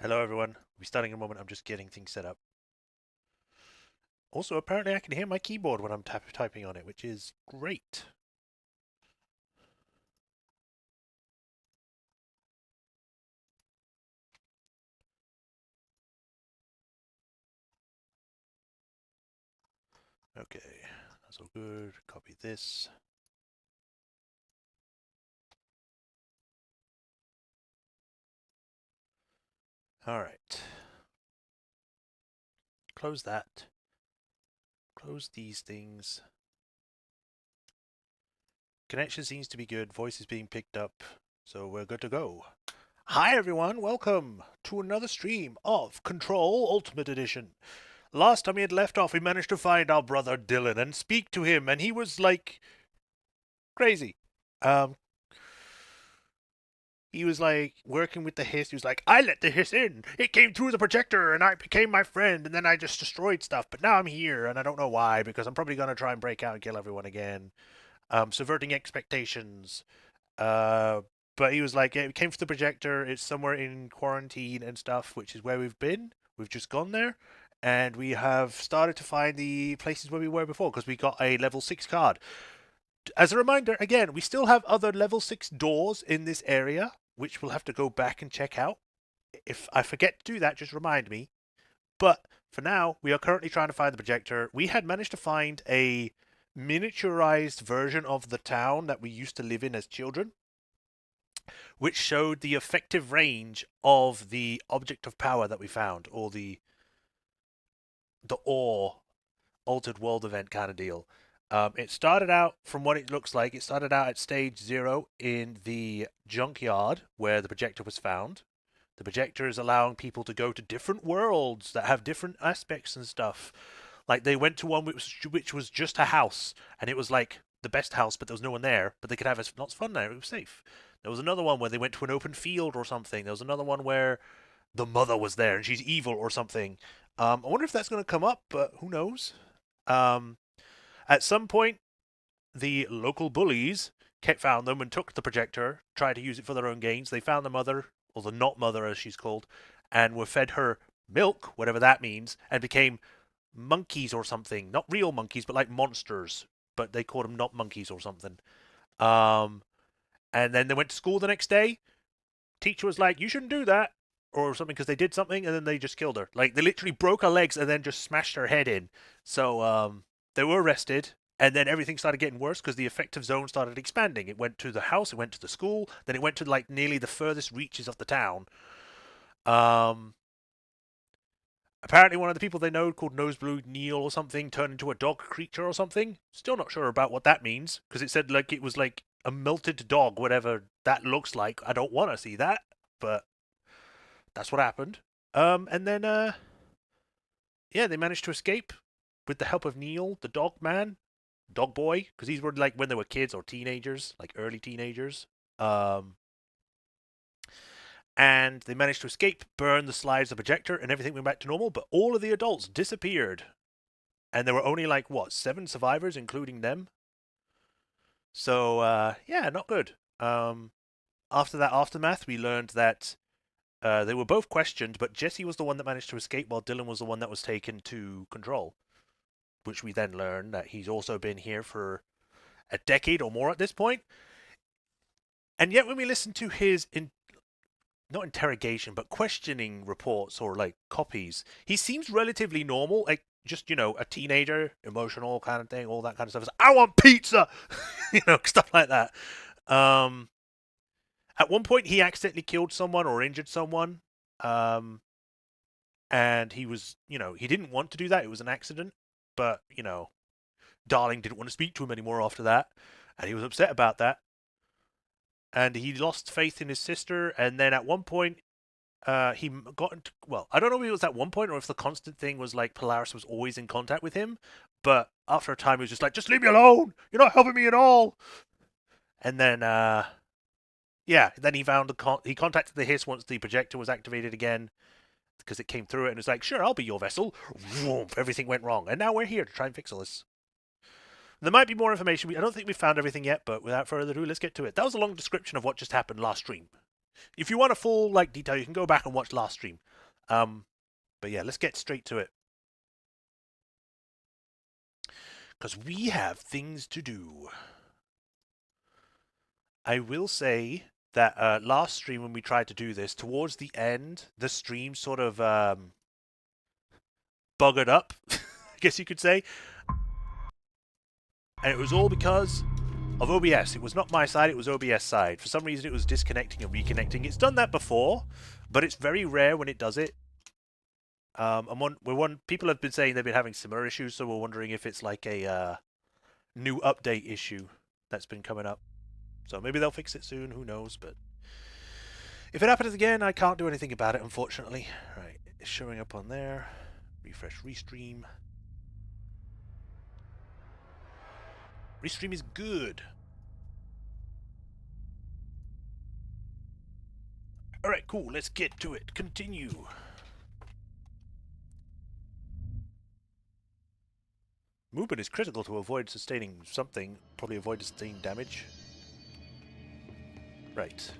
Hello everyone. We'll be starting in a moment. I'm just getting things set up. Also, apparently I can hear my keyboard when I'm typing on it, which is great. Okay, that's all good. Copy this. Alright. Close that. Close these things. Connection seems to be good. Voice is being picked up. So we're good to go. Hi everyone, welcome to another stream of Control Ultimate Edition. Last time we had left off, we managed to find our brother Dylan and speak to him, and he was like crazy. Um, He was like working with the hiss. He was like, I let the hiss in. It came through the projector and I became my friend and then I just destroyed stuff. But now I'm here and I don't know why because I'm probably going to try and break out and kill everyone again. Subverting expectations. Uh, but he was like, yeah, it came through the projector. It's somewhere in quarantine and stuff, which is where we've been. We've just gone there. And we have started to find the places where we were before because we got a level 6 card. As a reminder, again, we still have other level 6 doors in this area, which we'll have to go back and check out. If I forget to do that, just remind me. But for now, we are currently trying to find the projector. We had managed to find a miniaturized version of the town that we used to live in as children, which showed the effective range of the object of power that we found, or the ore altered world event kind of deal. It started out, from what it looks like, it started out at stage 0 in the junkyard where the projector was found. The projector is allowing people to go to different worlds that have different aspects and stuff. Like they went to one which was just a house, and it was like the best house, but there was no one there. But they could have lots of fun there. It was safe. There was another one where they went to an open field or something. There was another one where the mother was there and she's evil or something. I wonder if that's going to come up, but who knows? Um, at some point, the local bullies found them and took the projector, tried to use it for their own gains. They found the mother, or the not mother as she's called, and were fed her milk, whatever that means, and became monkeys or something. Not real monkeys, but like monsters. But they called them not monkeys or something. Um, and then they went to school the next day. Teacher was like, "You shouldn't do that," or something because they did something, and then they just killed her. Like they literally broke her legs and then just smashed her head in. So they were arrested, and then everything started getting worse because the effective zone started expanding. It went to the house, it went to the school, then it went to like nearly the furthest reaches of the town. Um, Apparently, one of the people they know called Nosebleed Neil or something turned into a dog creature or something. Still not sure about what that means because it said like it was like a melted dog, whatever that looks like. I don't want to see that, but that's what happened. And then yeah, they managed to escape with the help of Neil, the dog man, dog boy, because these were like when they were kids or teenagers, like early teenagers. Um, and they managed to escape, burn the slides, the projector, and everything went back to normal. But all of the adults disappeared, and there were only like what 7 survivors, including them. So yeah, not good. After that aftermath, we learned that they were both questioned, but Jesse was the one that managed to escape, while Dylan was the one that was taken to control. Which we then learned that he's also been here for a decade or more at this point. And yet, when we listen to his not interrogation but questioning reports or like copies, he seems relatively normal, like just a teenager, emotional kind of thing, all that kind of stuff. It's, I want pizza, stuff like that. Um, at one point, he accidentally killed someone or injured someone, and he was, he didn't want to do that. It was an accident, but Darling didn't want to speak to him anymore after that, and he was upset about that. And he lost faith in his sister, and then at one point, he got into, well, I don't know if it was at one point or if the constant thing was like Polaris was always in contact with him, but after a time he was just like, just leave me alone, you're not helping me at all. And then, yeah, then he found he contacted the hiss once the projector was activated again because it came through it, and it's like, sure, I'll be your vessel. Vroom, everything went wrong, and now we're here to try and fix all this. There might be more information. I don't think we've found everything yet, but without further ado, let's get to it. That was a long description of what just happened last stream. If you want a full like detail, you can go back and watch last stream. But yeah, let's get straight to it. Because we have things to do. I will say that last stream when we tried to do this, towards the end, the stream sort of buggered up, I guess you could say. And it was all because of OBS. It was not my side, it was OBS side. For some reason it was disconnecting and reconnecting. It's done that before, but it's very rare when it does it. People have been saying they've been having similar issues, so we're wondering if it's like a new update issue that's been coming up. So maybe they'll fix it soon, who knows, but if it happens again, I can't do anything about it, unfortunately. Right, it's showing up on there. Refresh, restream. Restream is good. Alright, cool, let's get to it. Continue. Movement is critical to avoid sustaining something. Probably avoid sustaining damage. Right.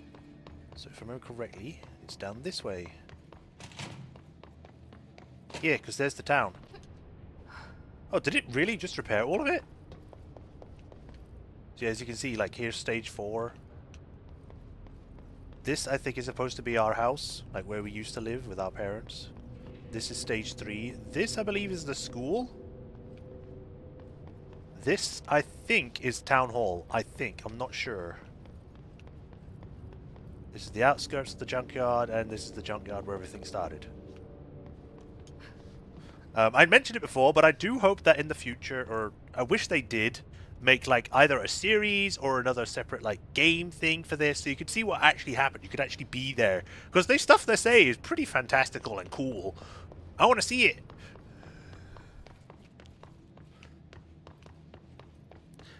So if I remember correctly, it's down this way. Yeah, because there's the town. Oh, did it really just repair all of it? So yeah, as you can see, like here's stage 4. This, I think, is supposed to be our house, like where we used to live with our parents. This is stage 3. This, I believe, is the school. This, I think, is town hall. I think. I'm not sure. This is the outskirts of the junkyard, and this is the junkyard where everything started. I mentioned it before, but I do hope that in the future, or I wish they did, make like either a series or another separate like game thing for this, so you could see what actually happened. You could actually be there, because the stuff they say is pretty fantastical and cool. I want to see it.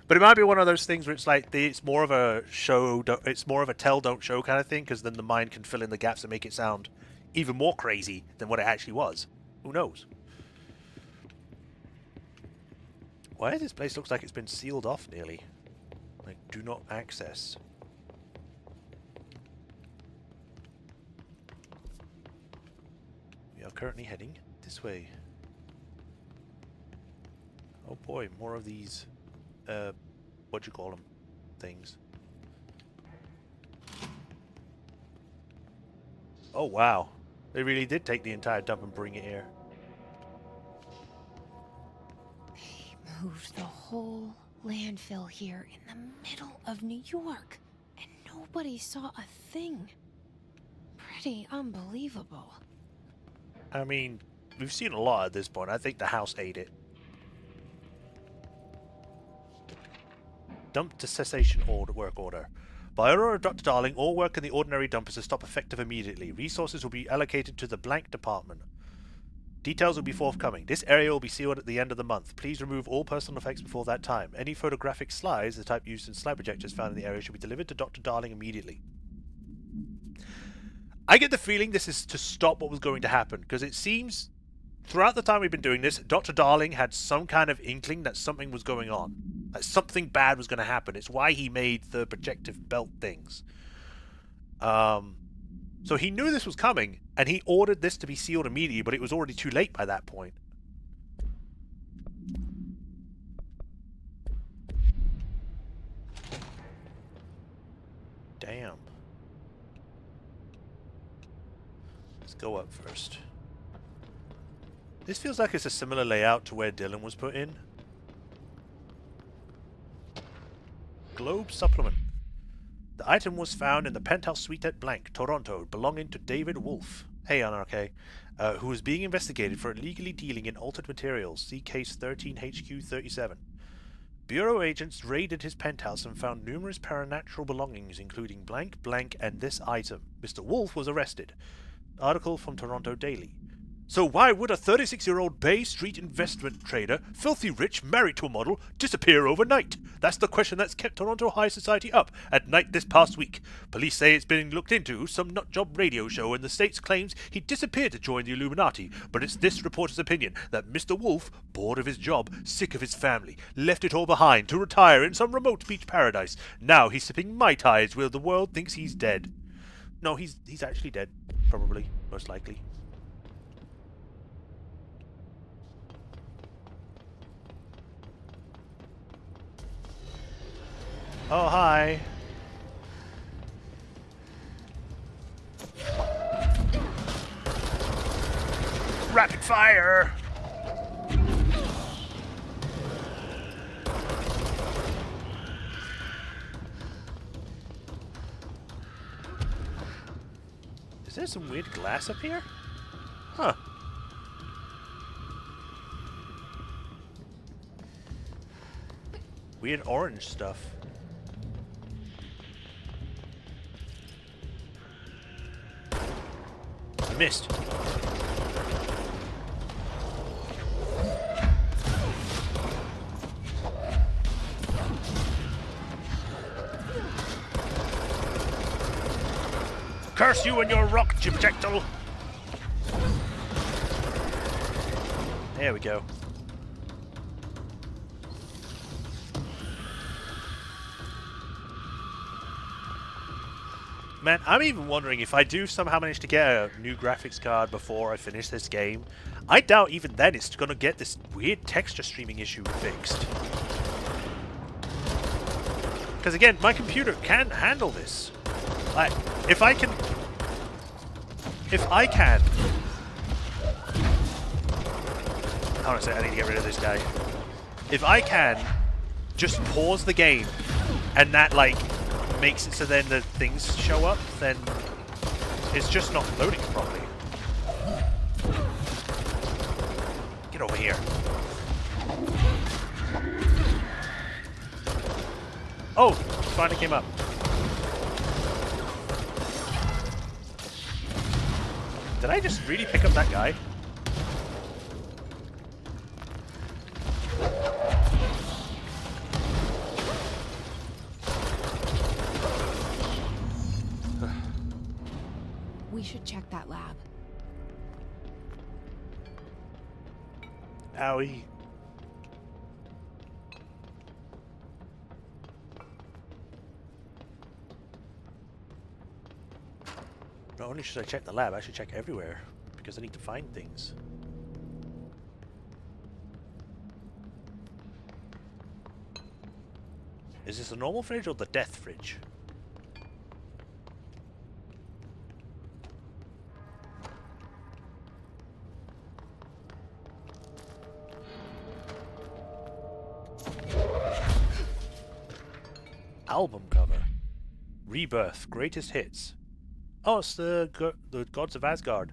But it might be one of those things where it's like it's more of a show, it's more of a tell don't show kind of thing, because then the mind can fill in the gaps and make it sound even more crazy than what it actually was. Who knows? Why this place looks like it's been sealed off nearly? Like, do not access. We are currently heading this way. Oh boy, more of these, what do you call them? Things. Oh wow. They really did take the entire dump and bring it here. Moved the whole landfill here in the middle of New York, and nobody saw a thing. Pretty unbelievable. I mean, we've seen a lot at this point. I think the house ate it. Dump to cessation work order. By order of Dr. Darling, all work in the ordinary dump is to stop effective immediately. Resources will be allocated to the blank department. Details will be forthcoming. This area will be sealed at the end of the month. Please remove all personal effects before that time. Any photographic slides, the type used in slide projectors found in the area, should be delivered to Dr. Darling immediately. I get the feeling this is to stop what was going to happen, because it seems throughout the time we've been doing this, Dr. Darling had some kind of inkling that something was going on. That something bad was going to happen. It's why he made the projective belt things. So he knew this was coming, and he ordered this to be sealed immediately, but it was already too late by that point. Damn. Let's go up first. This feels like it's a similar layout to where Dylan was put in. Globe supplement. The item was found in the penthouse suite at Blank, Toronto, belonging to David Wolf. Hey, NRK. Who was being investigated for illegally dealing in altered materials. See case 13HQ37. Bureau agents raided his penthouse and found numerous paranatural belongings, including blank, blank, and this item. Mr. Wolf was arrested. Article from Toronto Daily. So why would a 36-year-old Bay Street investment trader, filthy rich, married to a model, disappear overnight? That's the question that's kept Toronto high society up at night this past week. Police say it's been looked into, some nutjob radio show in the States claims he disappeared to join the Illuminati, but it's this reporter's opinion that Mr. Wolf, bored of his job, sick of his family, left it all behind to retire in some remote beach paradise. Now he's sipping Mai Tais where the world thinks he's dead. No, he's actually dead. Probably. Most likely. Oh, hi. Rapid fire! Is there some weird glass up here? Huh. Weird orange stuff. I missed. Curse you and your rock projectile! There we go. Man, I'm even wondering if I do somehow manage to get a new graphics card before I finish this game. I doubt even then it's gonna get this weird texture streaming issue fixed. Because again, my computer can handle this. Like, if I can... I want to say I need to get rid of this guy. If I can just pause the game and that, like, makes it so then the things show up, then it's just not loading properly. Get over here. Oh, finally came up. Did I just really pick up that guy? We should check that lab. Owie. Not only should I check the lab, I should check everywhere, because I need to find things. Is this a normal fridge or the death fridge? Album cover. Rebirth, greatest hits. Oh, it's the Gods of Asgard.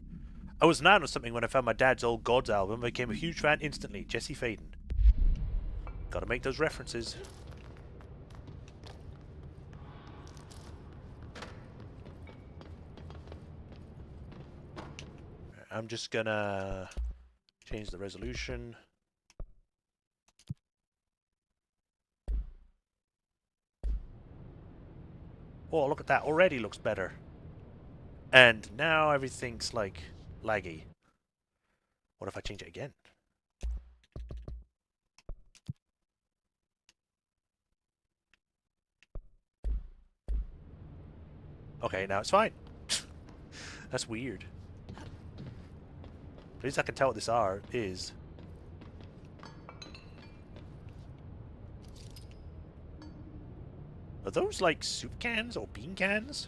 I was 9 or something when I found my dad's old Gods album. I became a huge fan instantly. Jesse Faden. Gotta make those references. I'm just gonna change the resolution. Oh, look at that. Already looks better. And now everything's like laggy. What if I change it again? Okay, now it's fine. That's weird. At least I can tell what this is. Are those like soup cans or bean cans?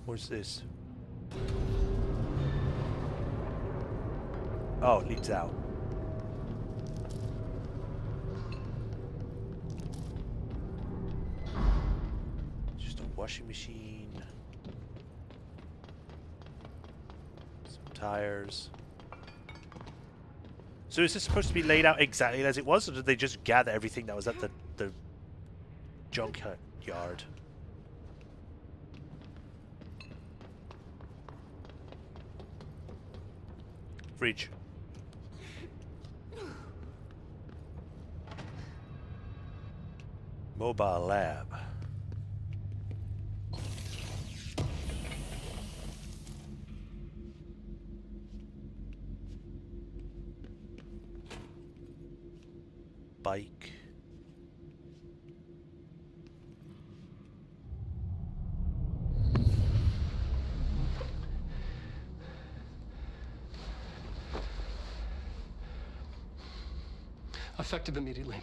What's this? Oh, it leads out. Just a washing machine. Some tires. So is this supposed to be laid out exactly as it was, or did they just gather everything that was at the junk yard? Fridge. Mobile lab. bike. Effective immediately.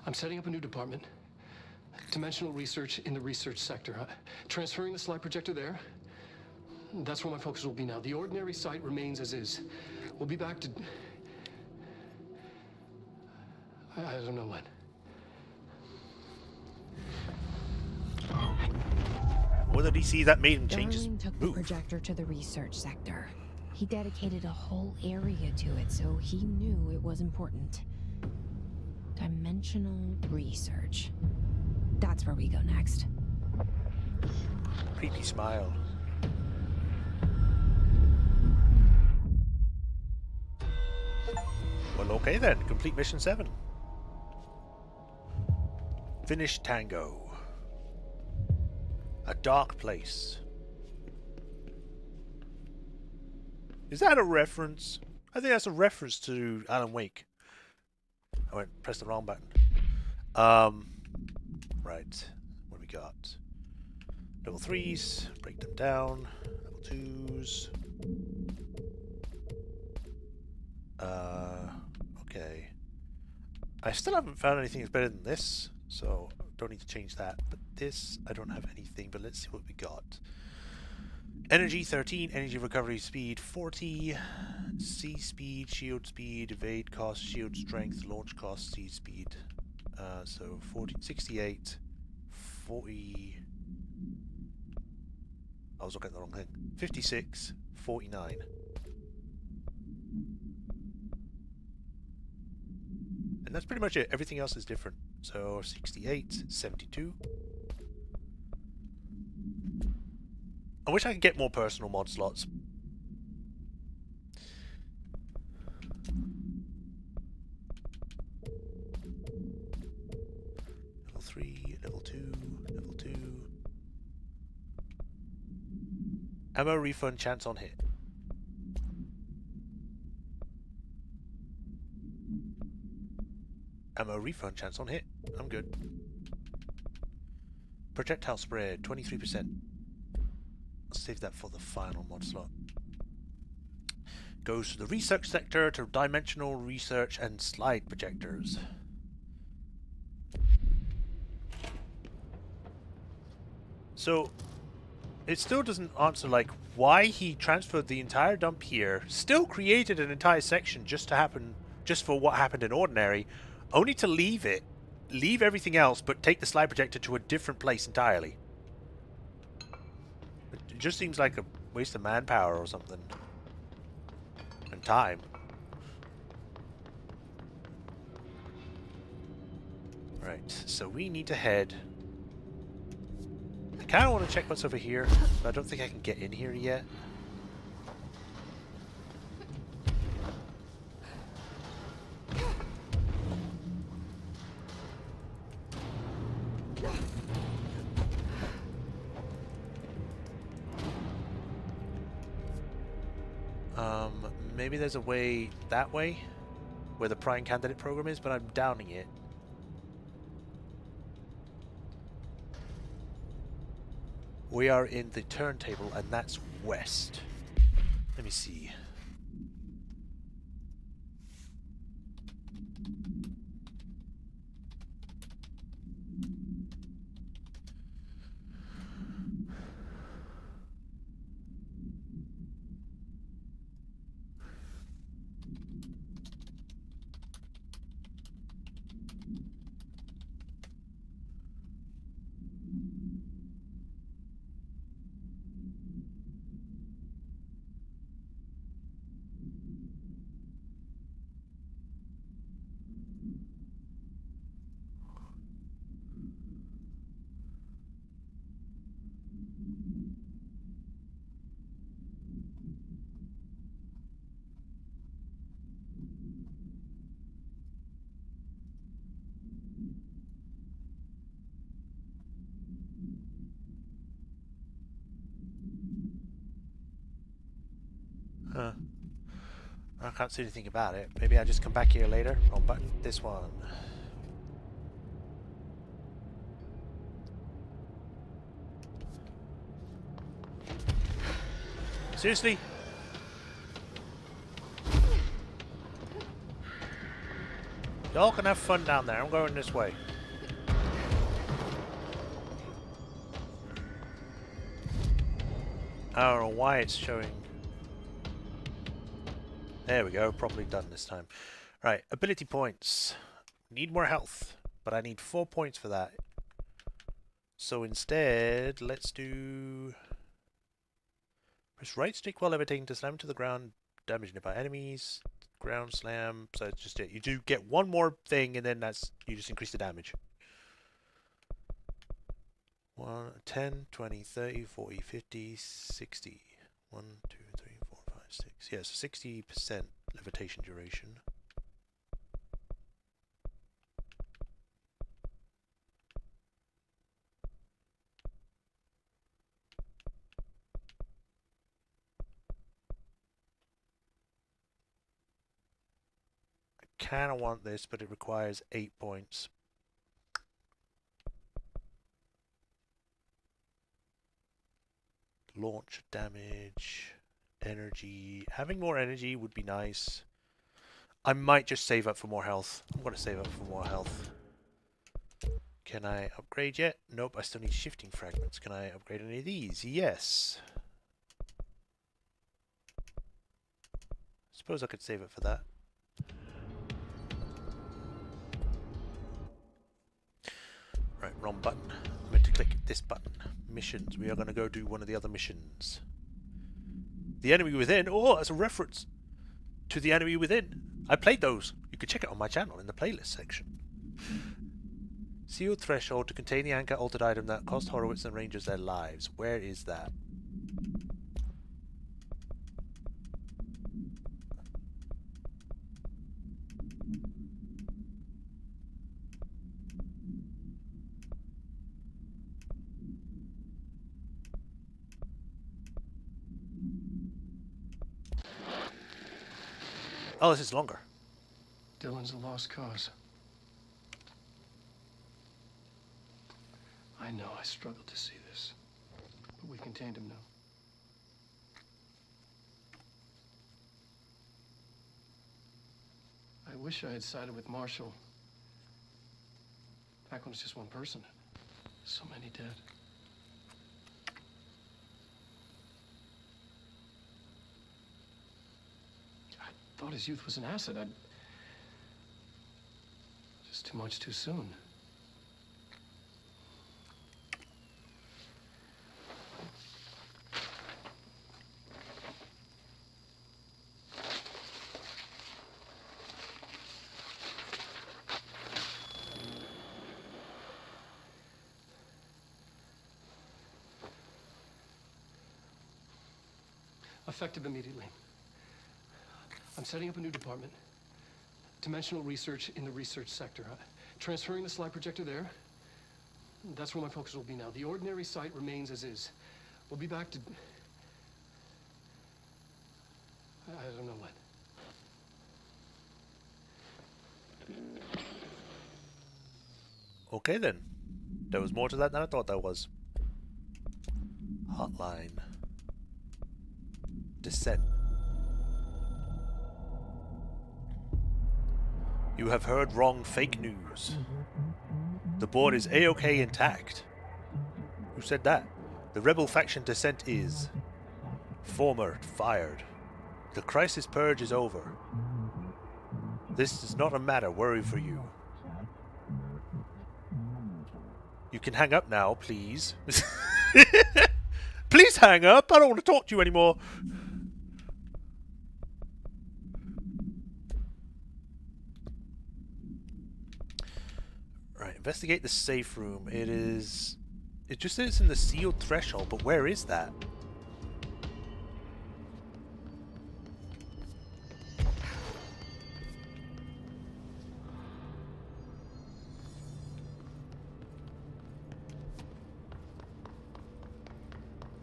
I'm setting up a new department. Dimensional research in the research sector. Transferring the slide projector there. That's where my focus will be now. The ordinary site remains as is. We'll be back to... I don't know when. What did he see that made him change his Darling took move? the projector to the research sector. He dedicated a whole area to it, so he knew it was important. Dimensional research. That's where we go next. Creepy smile. Well, okay then. Complete mission 7. Finish Tango. A dark place. Is that a reference? I think that's a reference to Alan Wake. I pressed the wrong button. Right. What do we got? Level 3s. Break them down. Level 2s. Okay. I still haven't found anything that's better than this, so don't need to change that. But this, I don't have anything, but let's see what we got. Energy 13, energy recovery speed 40, C speed, shield speed, evade cost, shield strength, launch cost, C speed. So 40, 68, 40. I was looking at the wrong thing. 56, 49. And that's pretty much it. Everything else is different. So 68, 72. I wish I could get more personal mod slots. Level 3, level 2, level 2. Ammo refund chance on hit. Ammo refund chance on hit. I'm good. Projectile spread, 23%. I'll save that for the final mod slot. Goes to the research sector, to dimensional research and slide projectors. So, it still doesn't answer like why he transferred the entire dump here, still created an entire section just for what happened in Ordinary, only to leave everything else, but take the slide projector to a different place entirely. It just seems like a waste of manpower or something. And time. Right, so we need to head... I kind of want to check what's over here, but I don't think I can get in here yet. Maybe there's a way that way, where the prime candidate program is, but I'm downing it. We are in the turntable, and that's west. Let me see. I can't see anything about it. Maybe I'll just come back here later. Wrong button. This one. Seriously? Y'all can have fun down there. I'm going this way. I don't know why it's showing. There we go. Properly done this time. Right. Ability points. Need more health. But I need 4 points for that. So instead, let's do... Press right stick while levitating to slam to the ground. Damage nearby enemies. Ground slam. So it's just it. You do get one more thing and then that's... You just increase the damage. 1, 10, 20, 30, 40, 50, 60. 1, 2, 3, 4, 5, 6. Yes, 60% levitation duration. I kind of want this, but it requires 8 points. Launch damage, energy. Having more energy would be nice. I might just save up for more health. I'm going to save up for more health. Can I upgrade yet? Nope, I still need shifting fragments. Can I upgrade any of these? Yes. Suppose I could save it for that. Right, wrong button. I'm meant to click this button. Missions. We are going to go do one of the other missions. The Enemy Within. Oh, that's a reference to The Enemy Within. I played those. You can check it on my channel in the playlist section. Sealed threshold to contain the anchor altered item that cost Horowitz and Rangers their lives. Where is that? Oh, this is longer. Dylan's a lost cause. I know I struggled to see this, but we've contained him now. I wish I had sided with Marshall. Back when it's just one person. So many dead. I thought his youth was an asset. Just too much too soon. Effective immediately. I'm setting up a new department. Dimensional research in the research sector. Transferring the slide projector there. That's where my focus will be now. The ordinary site remains as is. We'll be back to... I don't know when. Okay then. There was more to that than I thought there was. Hotline. Descent. You have heard wrong fake news. The board is A-OK intact. Who said that? The rebel faction Descent is former fired. The crisis purge is over. This is not a matter worry for you. You can hang up now, please. Please hang up. I don't want to talk to you anymore. Right, investigate the safe room. It just says it's in the sealed threshold, but where is that?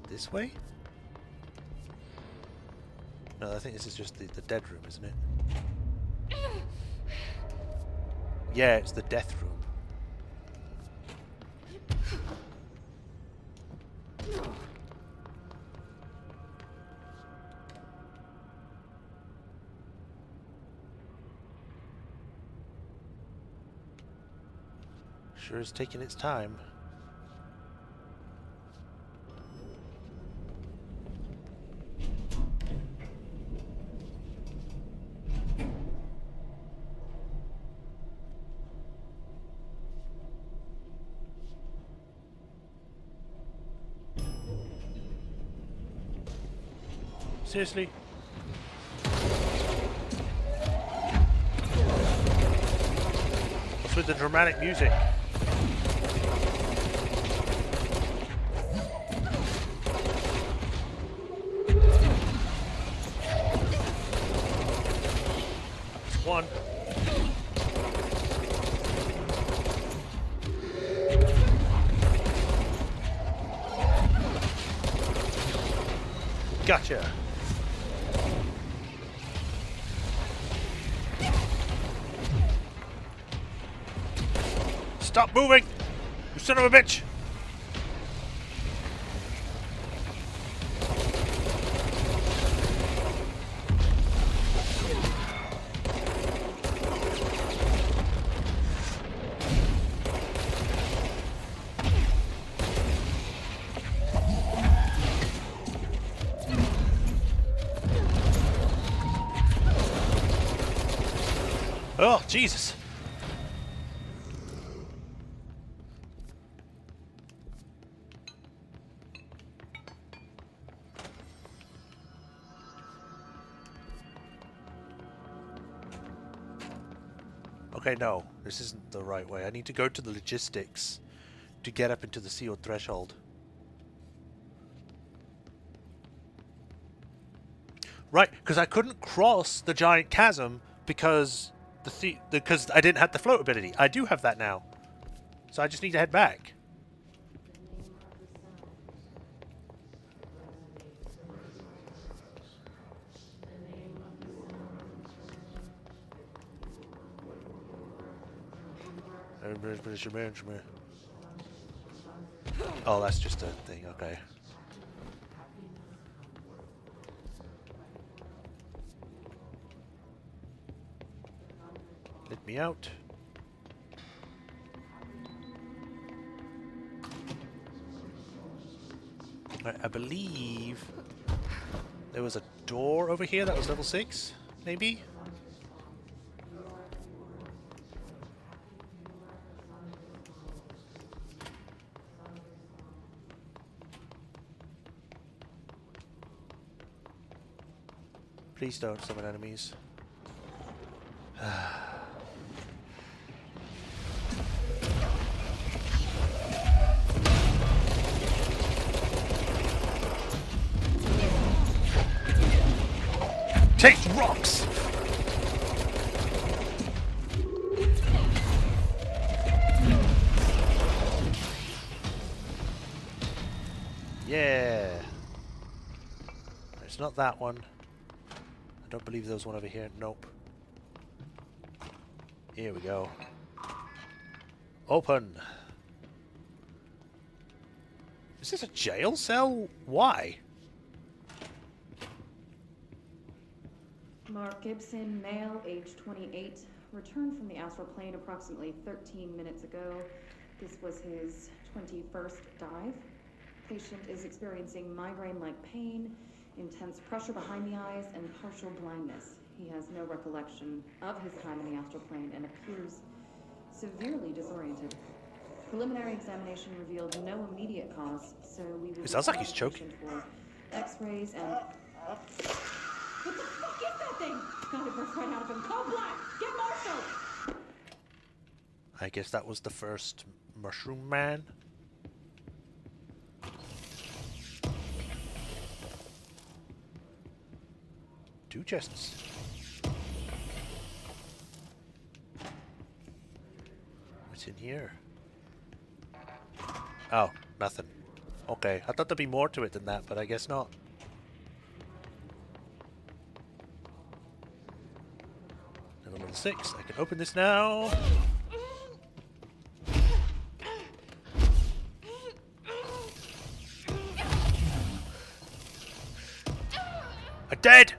This way? No, I think this is just the dead room, isn't it? Yeah, it's the death room. Sure is taking its time. Seriously? What's with the dramatic music? One. Gotcha. Stop moving! You son of a bitch! Oh, Jesus. Okay, no. This isn't the right way. I need to go to the logistics to get up into the sealed threshold. Right, because I couldn't cross the giant chasm because because I didn't have the float ability. I do have that now. So I just need to head back. Oh, that's just a thing, okay. Let me out. Right, I believe there was a door over here that was level 6, maybe? Please don't summon enemies. Take rocks! Yeah. It's not that one. I don't believe there was one over here. Nope. Here we go. Open. Is this a jail cell? Why? Mark Gibson, male, age 28, returned from the astral plane approximately 13 minutes ago. This was his 21st dive. Patient is experiencing migraine-like pain, intense pressure behind the eyes, and partial blindness. He has no recollection of his time in the astral plane and appears severely disoriented. Preliminary examination revealed no immediate cause, so we will... It sounds like he's choking. ...for X-rays and... What the fuck is that thing? God, it burst right out of him. Call Black! Get Marshall! I guess that was the first mushroom man. Two chests. What's in here? Oh, nothing. Okay, I thought there'd be more to it than that, but I guess not. level 6. I can open this now. I'm dead!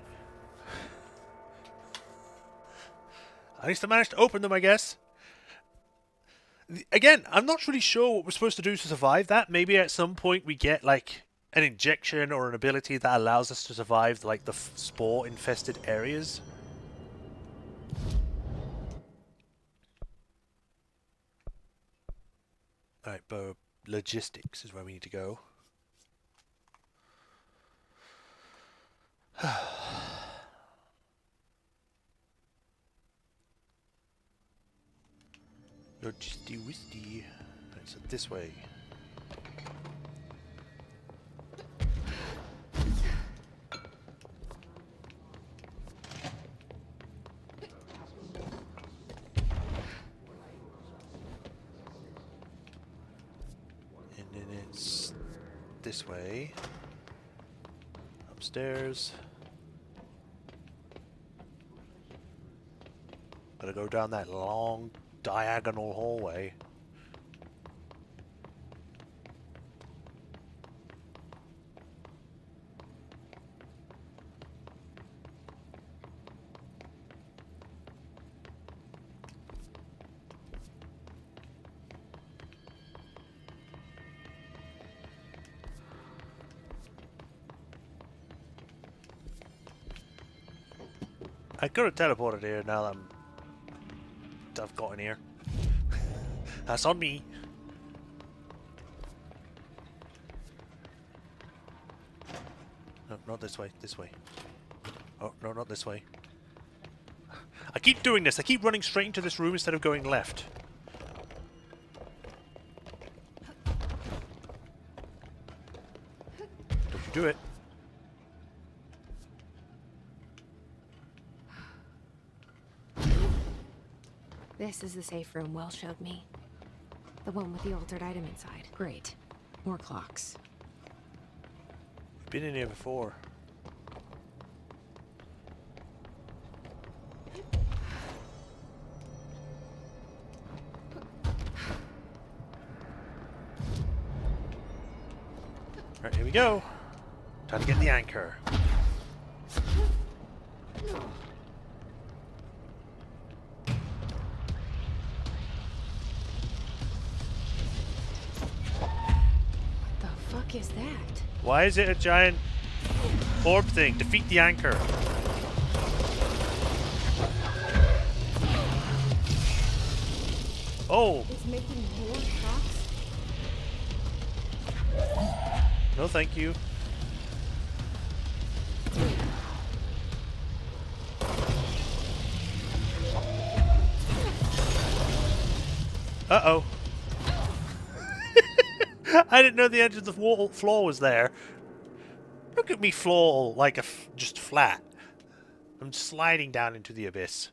At least I managed to open them, I guess. Again, I'm not really sure what we're supposed to do to survive that. Maybe at some point we get, like, an injection or an ability that allows us to survive, like, the spore-infested areas. Alright, but logistics is where we need to go. Logisty-wisty. Right, so this way. And then it's this way. Upstairs. Gotta go down that long diagonal hallway. I could have teleported here now that I've got in here. That's on me. No, not this way. This way. Oh, no, not this way. I keep doing this. I keep running straight into this room instead of going left. Don't you do it. This is the safe room Will showed me. The one with the altered item inside. Great. More clocks. Been in here before. Right, here we go. Time to get the anchor. What is that? Why is it a giant orb thing? Defeat the anchor. Oh! It's making more clocks? No, thank you. Uh-oh. I didn't know the edge of the floor was there. Look at me floor like just flat. I'm sliding down into the abyss.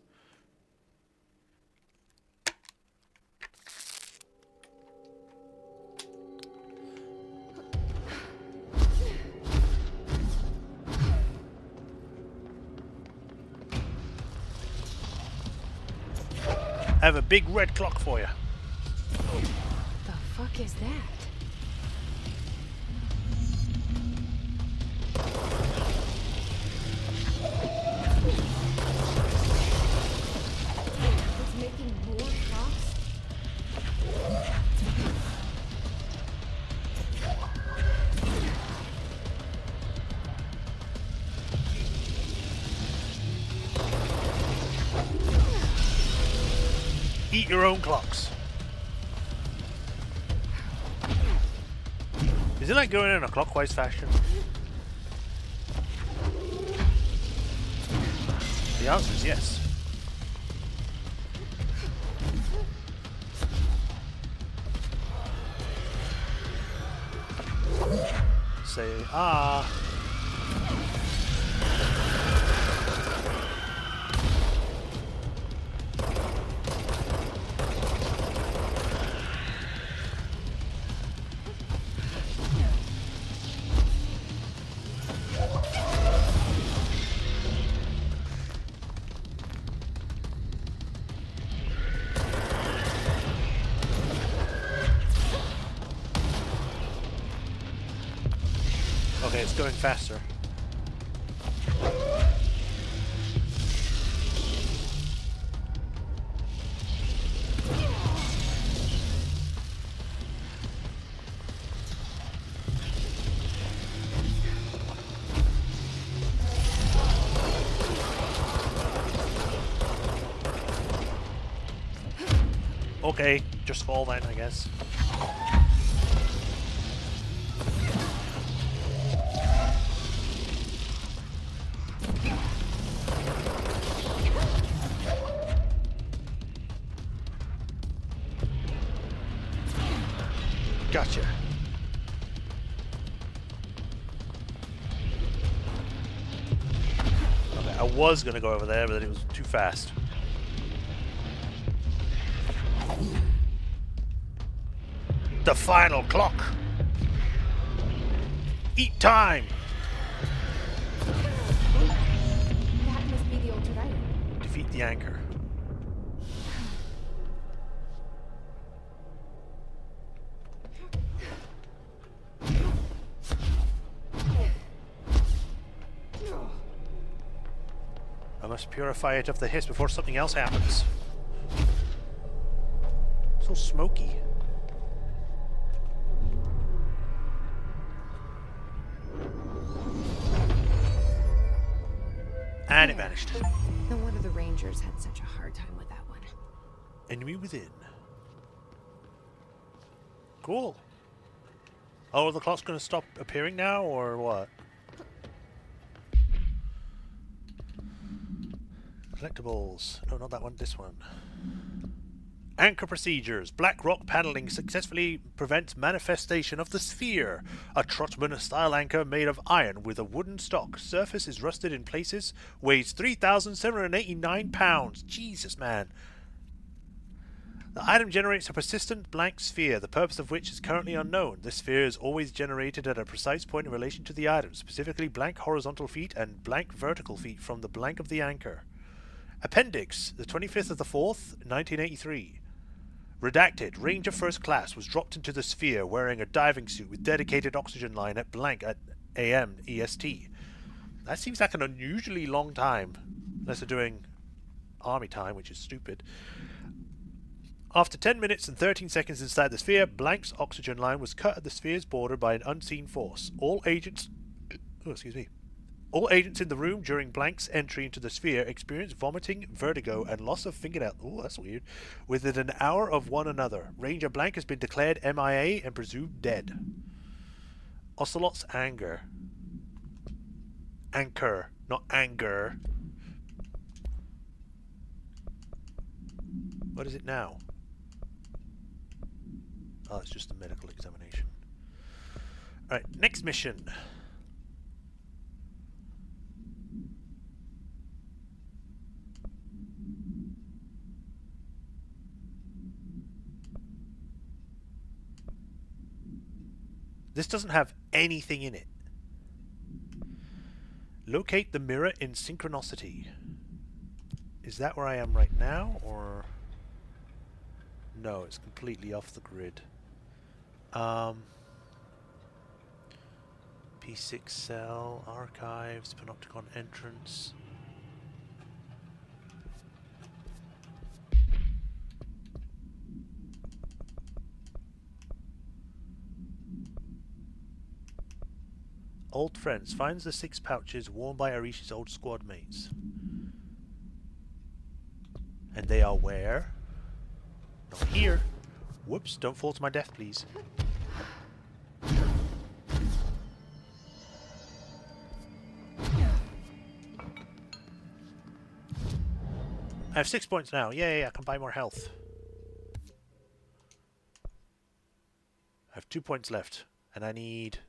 I have a big red clock for you. The fuck is that? It's making more clocks? Eat your own clocks. Is it like going in a clockwise fashion? The answer is yes. Say ah. going faster. Okay, just fall then, I guess. Gotcha. Okay, I was gonna go over there, but then it was too fast. The final clock. Eat time. That must be the altered item. Defeat the anchor. I must purify it of the hiss before something else happens. So smoky. And it vanished. No wonder the Rangers had such a hard time with that one. Enemy within. Cool. Oh, the clock's gonna stop appearing now, or what? Collectibles. No, not that one. This one. Anchor procedures. Black rock paneling successfully prevents manifestation of the sphere. A Trotman-style anchor made of iron with a wooden stock. Surface is rusted in places. Weighs 3,789 pounds. Jesus, man. The item generates a persistent blank sphere, the purpose of which is currently unknown. This sphere is always generated at a precise point in relation to the item, specifically blank horizontal feet and blank vertical feet from the blank of the anchor. Appendix, the 25th of the 4th, 1983. Redacted, Ranger First Class was dropped into the sphere wearing a diving suit with dedicated oxygen line at blank at AM EST. That seems like an unusually long time, unless they're doing army time, which is stupid. After 10 minutes and 13 seconds inside the sphere, blank's oxygen line was cut at the sphere's border by an unseen force. All agents in the room during Blank's entry into the sphere experienced vomiting, vertigo, and loss of fingernail. Oh, that's weird. Within an hour of one another. Ranger Blank has been declared MIA and presumed dead. Ocelot's anger. Anchor, not anger. What is it now? Oh, it's just a medical examination. Alright, next mission. This doesn't have anything in it. Locate the mirror in synchronicity. Is that where I am right now, or... No, it's completely off the grid. P6 cell, archives, panopticon entrance. Old friends. Finds the 6 pouches worn by Arishi's old squad mates. And they are where? Not here. Whoops, don't fall to my death, please. I have 6 points now. Yay, I can buy more health. I have 2 points left. And I need...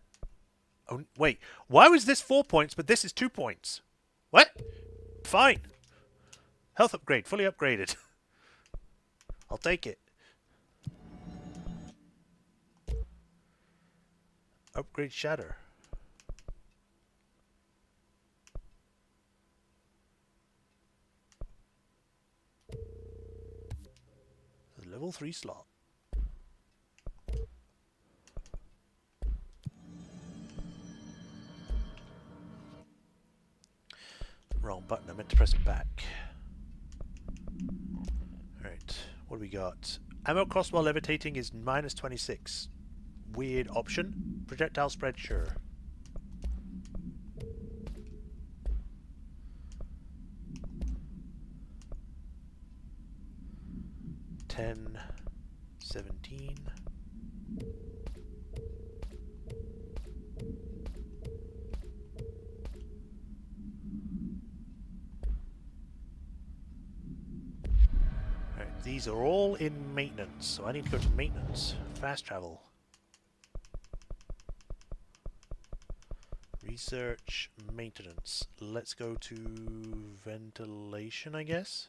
Oh, wait. Why was this 4 points, but this is 2 points? What? Fine. Health upgrade. Fully upgraded. I'll take it. Upgrade shatter. The level 3 slot. Wrong button, I meant to press it back. Alright, what do we got? Ammo cost while levitating is minus 26. Weird option. Projectile spread, sure. $10, $17. Alright, these are all in maintenance, so I need to go to maintenance. Fast travel. Research, maintenance. Let's go to ventilation, I guess.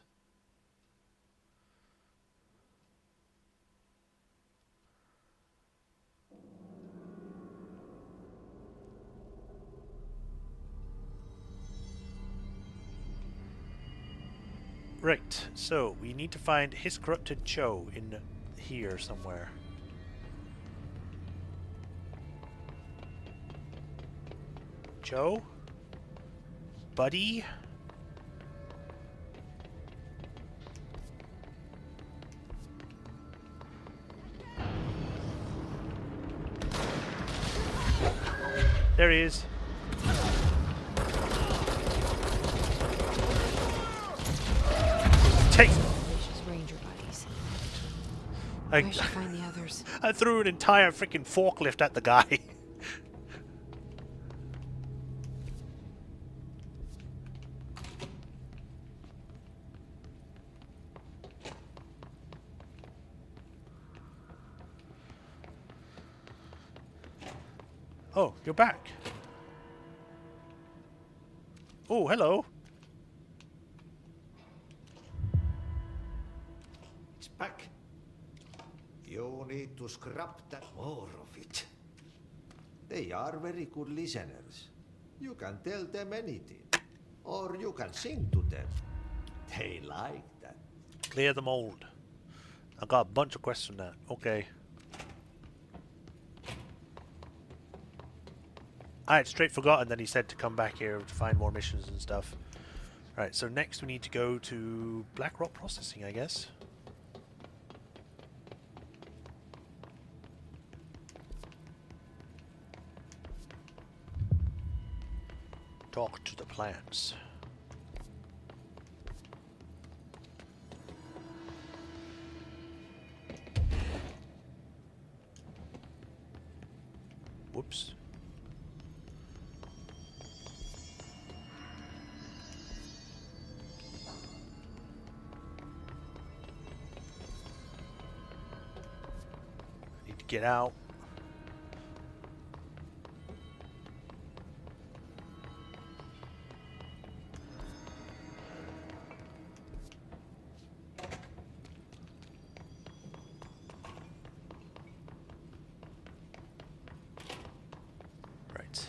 Right, so we need to find his corrupted Cho in here somewhere. Cho? Buddy? There he is. Take. Ranger buddies. I I should find the others. I threw an entire freaking forklift at the guy. Oh, you're back. Oh, hello. It's back. You need to scrap that more of it. They are very good listeners. You can tell them anything. Or you can sing to them. They like that. Clear the mold. I got a bunch of questions on that. Okay. I had straight forgotten that he said to come back here to find more missions and stuff. Right, so next we need to go to Black Rock Processing, I guess. Talk to the plants. Whoops. I need to get out. Right.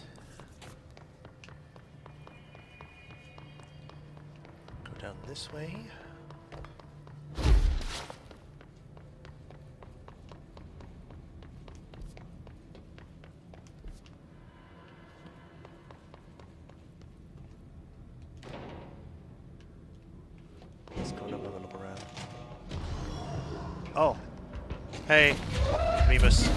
Go down this way. Let's go have a look around. Oh. Hey, Remus.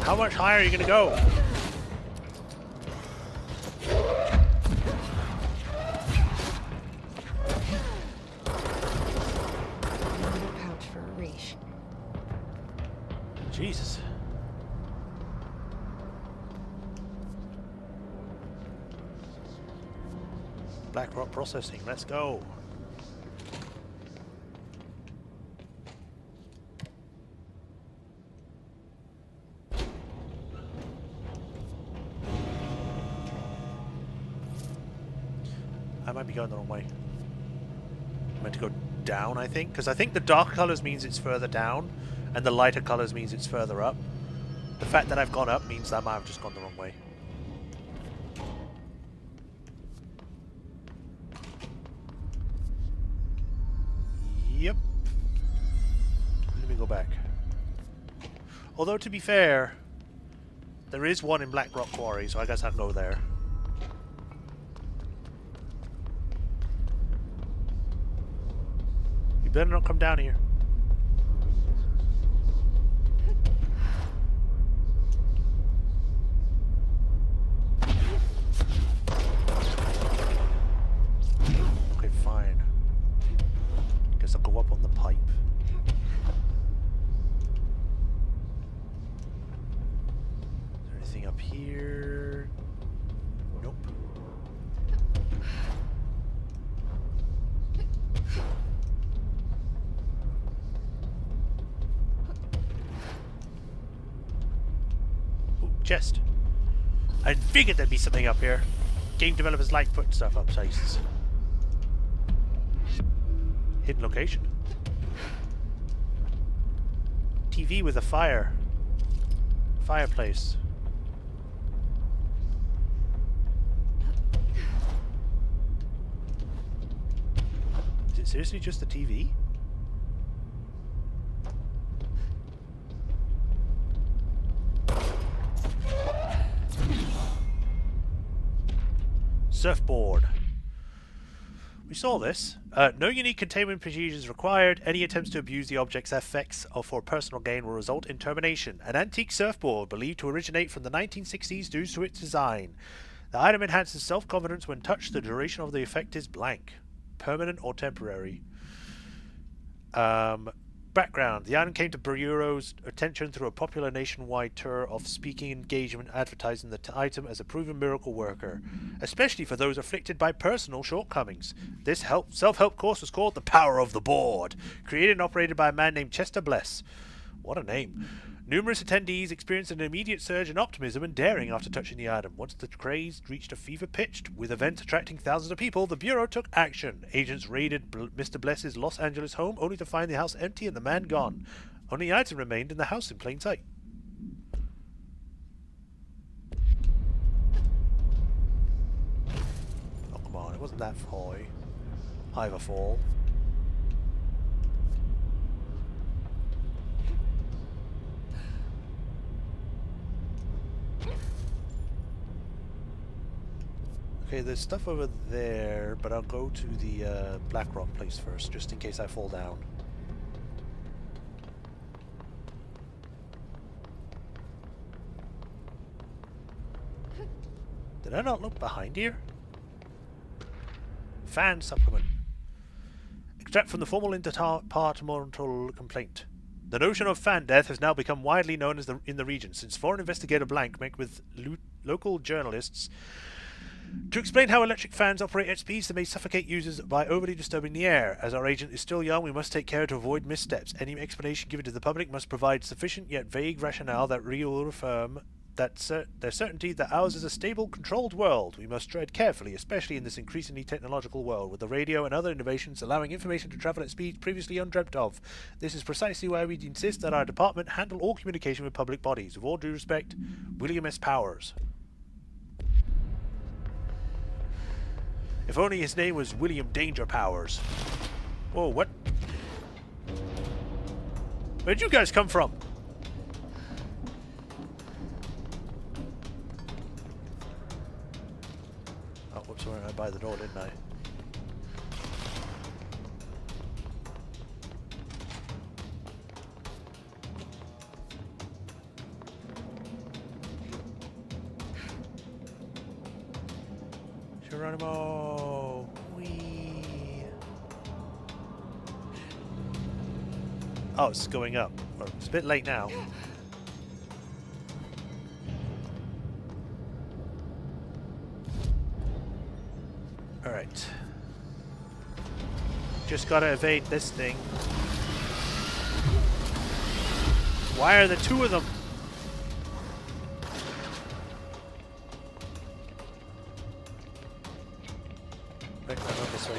How much higher are you gonna go? Another pouch for a Riche. Jesus. Black Rock Processing, let's go. I might be going the wrong way. I'm meant to go down, I think, because I think the dark colors means it's further down, and the lighter colors means it's further up. The fact that I've gone up means that I might have just gone the wrong way. Yep. go back. Although, to be fair, there is one in Black Rock Quarry, so I guess I'll go there. You better not come down here. Okay, fine. Guess I'll go up on the pipe. Is there anything up here? Nope. Ooh, chest. I figured there'd be something up here. Game developers like putting stuff up places. Hidden location. TV with a fireplace. Is it seriously just the TV? Surfboard. We saw this. No unique containment procedures required. Any attempts to abuse the object's effects or for personal gain will result in termination. An antique surfboard believed to originate from the 1960s due to its design. The item enhances self-confidence when touched. The duration of the effect is blank. Permanent or temporary. Background. The item came to Bureau's attention through a popular nationwide tour of speaking engagement advertising the item as a proven miracle worker, especially for those afflicted by personal shortcomings. This self-help course was called The Power of the Board, created and operated by a man named Chester Bless. What a name. Numerous attendees experienced an immediate surge in optimism and daring after touching the item. Once the craze reached a fever pitch, with events attracting thousands of people, the Bureau took action. Agents raided Mr. Bless's Los Angeles home, only to find the house empty and the man gone. Only the item remained in the house in plain sight. Oh, come on, it wasn't that high of a fall. Okay, there's stuff over there, but I'll go to the Black Rock place first, just in case I fall down. Did I not look behind here? Fan supplement. Extract from the formal interdepartmental complaint. The notion of fan death has now become widely known as in the region, since foreign investigator Blank met with local journalists to explain how electric fans operate at speeds that may suffocate users by overly disturbing the air. As our agent is still young, we must take care to avoid missteps. Any explanation given to the public must provide sufficient yet vague rationale that will affirm that their certainty that ours is a stable, controlled world. We must tread carefully, especially in this increasingly technological world, with the radio and other innovations allowing information to travel at speeds previously undreamt of. This is precisely why we insist that our department handle all communication with public bodies. With all due respect, William S. Powers. If only his name was William Danger Powers. Whoa, what? Where'd you guys come from? Oh, whoops, I went by the door, didn't I? Geronimo! Whee! Oh, it's going up. Well, it's a bit late now. Alright. Just gotta evade this thing. Why are there two of them? Wait, no, not this way.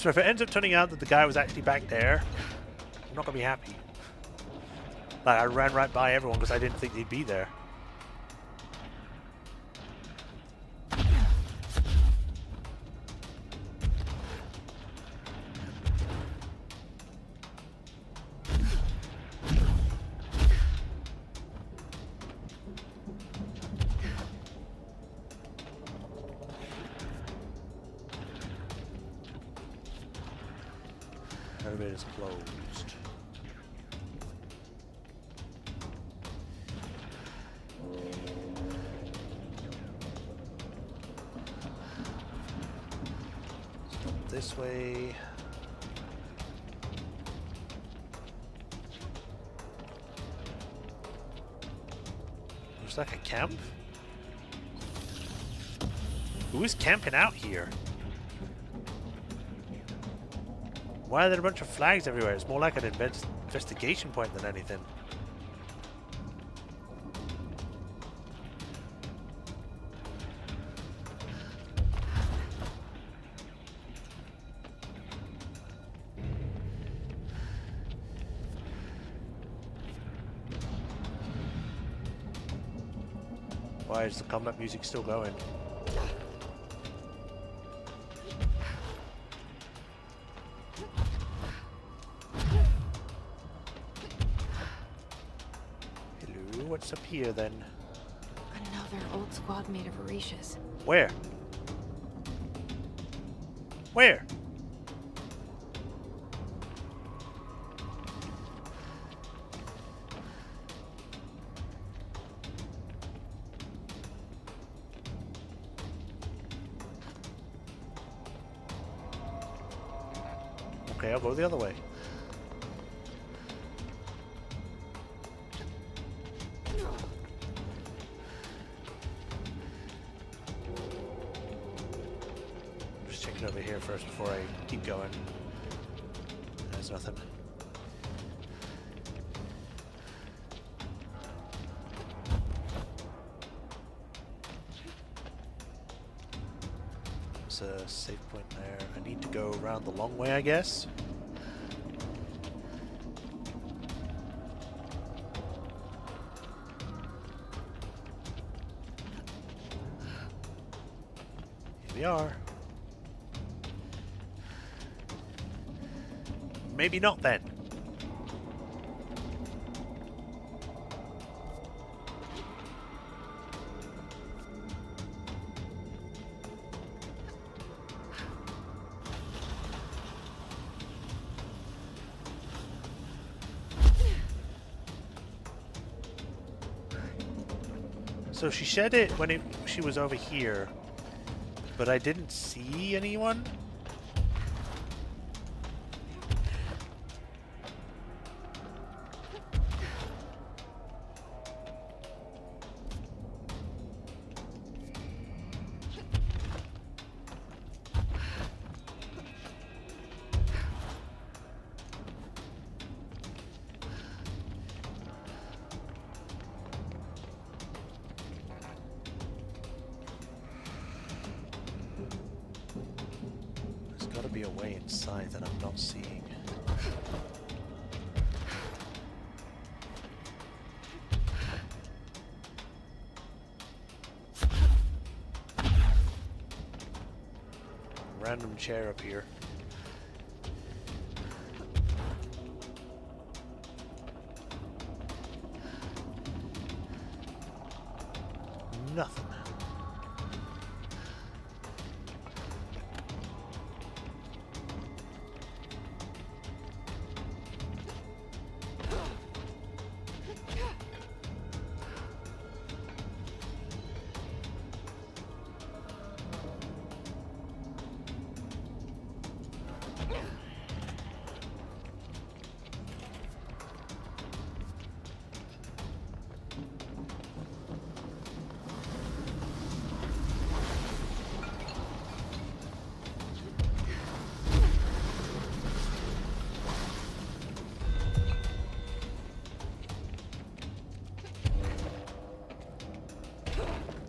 So if it ends up turning out that the guy was actually back there, I'm not gonna be happy. Like, I ran right by everyone because I didn't think they'd be there. Elevator's closed. This way. There's like a camp? Who is camping out here? Why are there a bunch of flags everywhere? It's more like an investigation point than anything. Why is the combat music still going? Hello, what's up here then? Another old squad made of Orishas. Where? Where? Okay, I'll go the other way. I'm just checking over here first before I keep going. There's nothing. There's a safe point there. I need to go around the long way, I guess. Here we are. Maybe not then. So she shed it when she was over here, but I didn't see anyone. Be a way inside that I'm not seeing. Random chair up here. Nothing.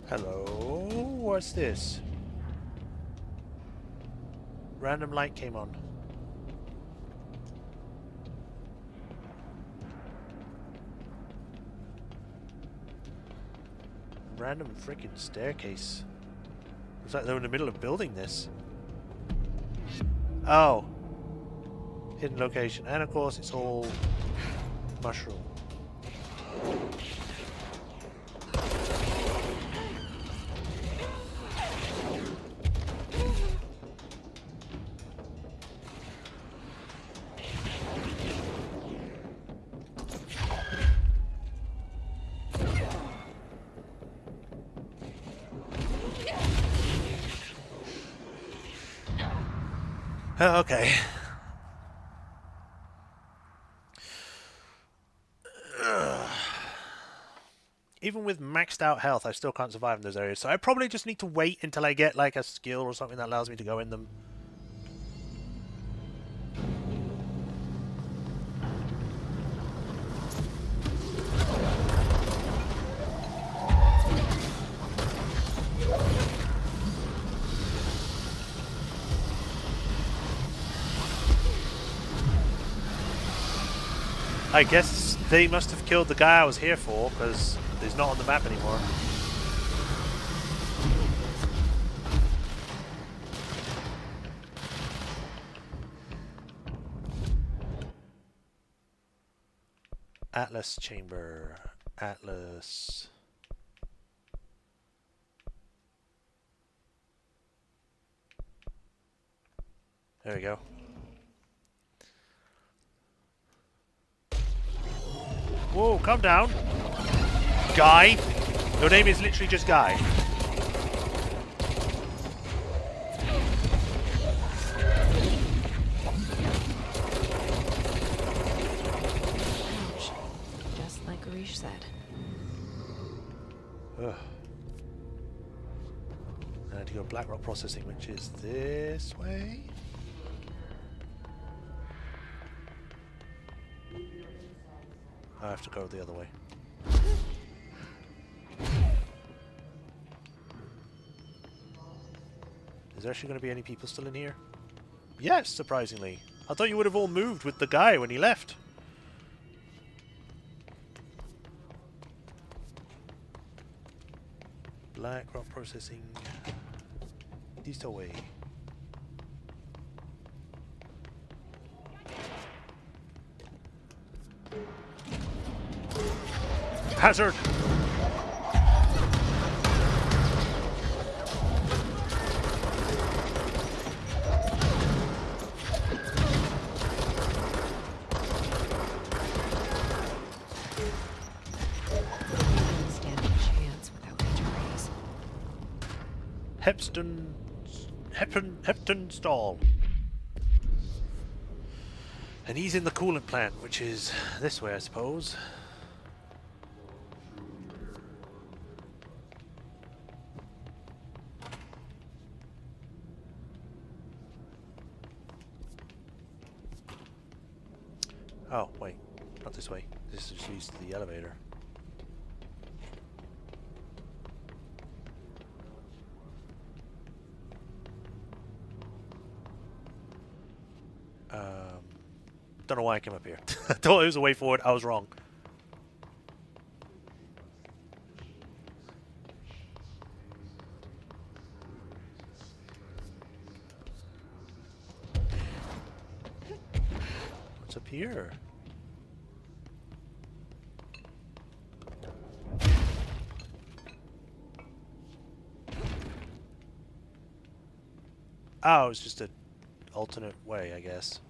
Hello, what's this? Random light came on. Random freaking staircase. Looks like they're in the middle of building this. Oh. Hidden location. And of course it's all mushroom. Okay. Even with maxed out health, I still can't survive in those areas. So I probably just need to wait until I get like a skill or something that allows me to go in them. I guess they must have killed the guy I was here for, because he's not on the map anymore. Atlas chamber. Atlas. There we go. Whoa, calm down. Guy. Your name is literally just Guy. Ouch. Just like Arish said. Ugh. I had to go Black Rock Processing, which is this way. I have to go the other way. Is there actually going to be any people still in here? Yes, surprisingly. I thought you would have all moved with the guy when he left. Black Rock Processing. This way. Hazard! Stand a chance without injuries. Hepton stall. And he's in the coolant plant, which is this way, I suppose. Oh, wait. Not this way. This just leads to the elevator. Don't know why I came up here. I thought it was a way forward. I was wrong. What's up here? Oh, it's just an alternate way, I guess.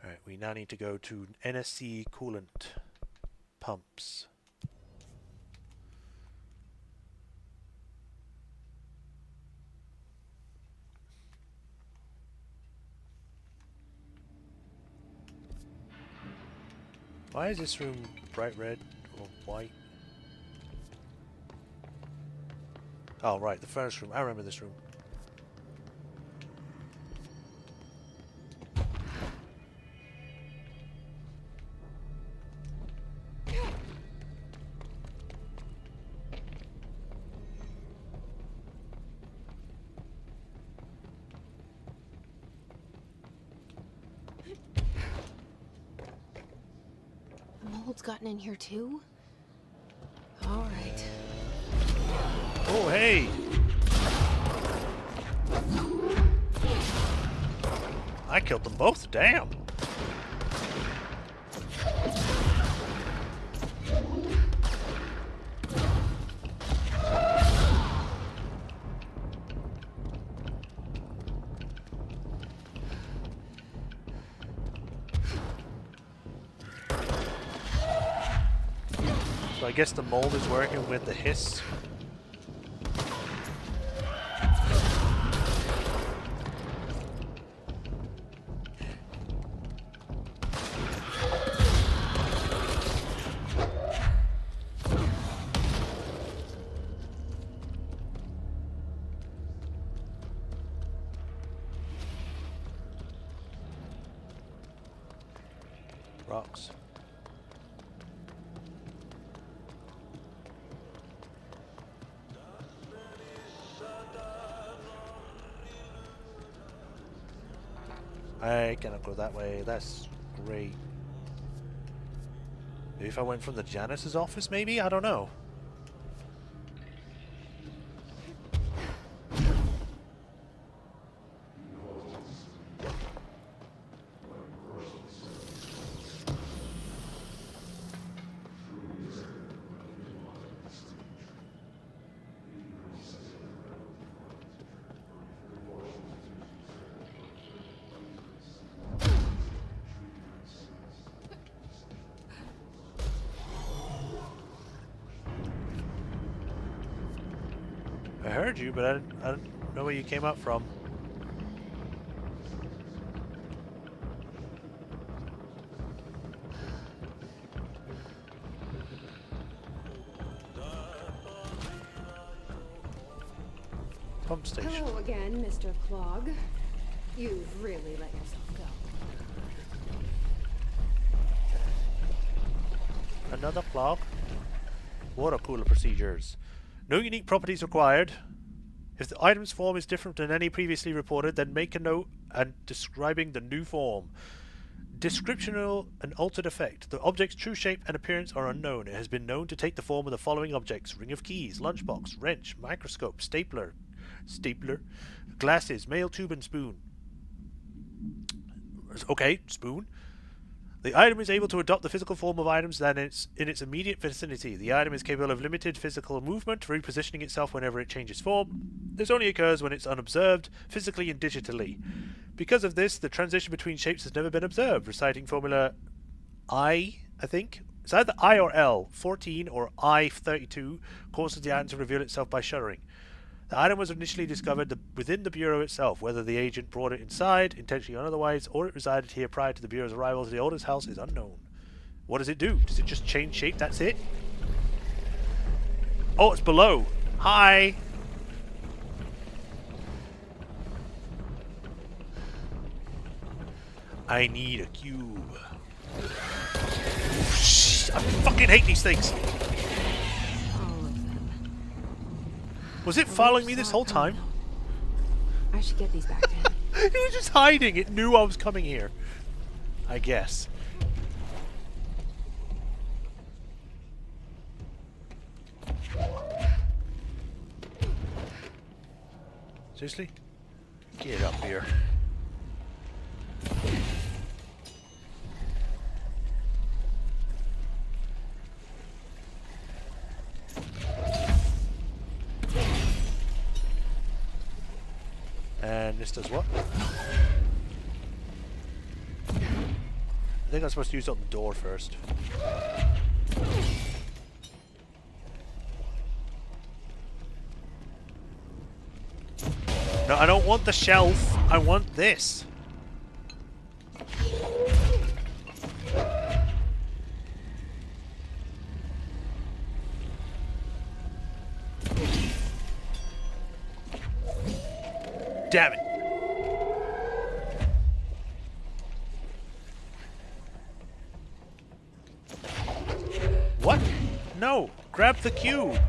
Alright, we now need to go to NSC coolant pumps. Why is this room bright red or white? Oh, right, the furnace room. I remember this room. mold's gotten in here too? Alright. Oh, hey! I killed them both, damn! So I guess the mold is working with the hiss. Rocks. I cannot go that way. That's great. Maybe if I went from the janitor's office, maybe? I don't know. I heard you, but I don't know where you came up from. Pump station. Hello again, Mr. Clog. You've really let yourself go. Another clock. Water cooler procedures. No unique properties required. If the item's form is different than any previously reported, then make a note and describing the new form. Descriptional and altered effect. The object's true shape and appearance are unknown. It has been known to take the form of the following objects: ring of keys, lunchbox, wrench, microscope, stapler, glasses, mail tube and spoon. Okay, spoon. The item is able to adopt the physical form of items that is in its immediate vicinity. The item is capable of limited physical movement, repositioning itself whenever it changes form. This only occurs when it's unobserved, physically and digitally. Because of this, the transition between shapes has never been observed. Reciting formula I think. It's either I or L, 14 or I-32, causes the item to reveal itself by shuddering. The item was initially discovered within the Bureau itself. Whether the agent brought it inside, intentionally or otherwise, or it resided here prior to the Bureau's arrival to the owner's house is unknown. What does it do? Does it just change shape? That's it? Oh, it's below. Hi! I need a cube. I fucking hate these things! Was it following me this whole time? I should get these back to him. It was just hiding. It knew I was coming here. I guess. Seriously? Get up here. And this does what? I think I'm supposed to use it on the door first. No, I don't want the shelf. I want this. Damn it. What? No. Grab the cube.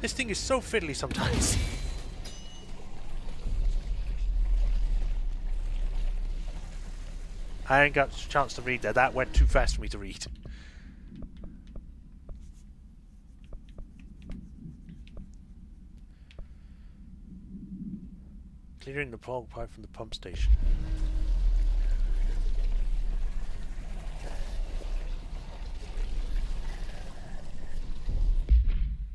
This thing is so fiddly sometimes. I ain't got a chance to read that. That went too fast for me to read. Clearing the fog pipe from the pump station.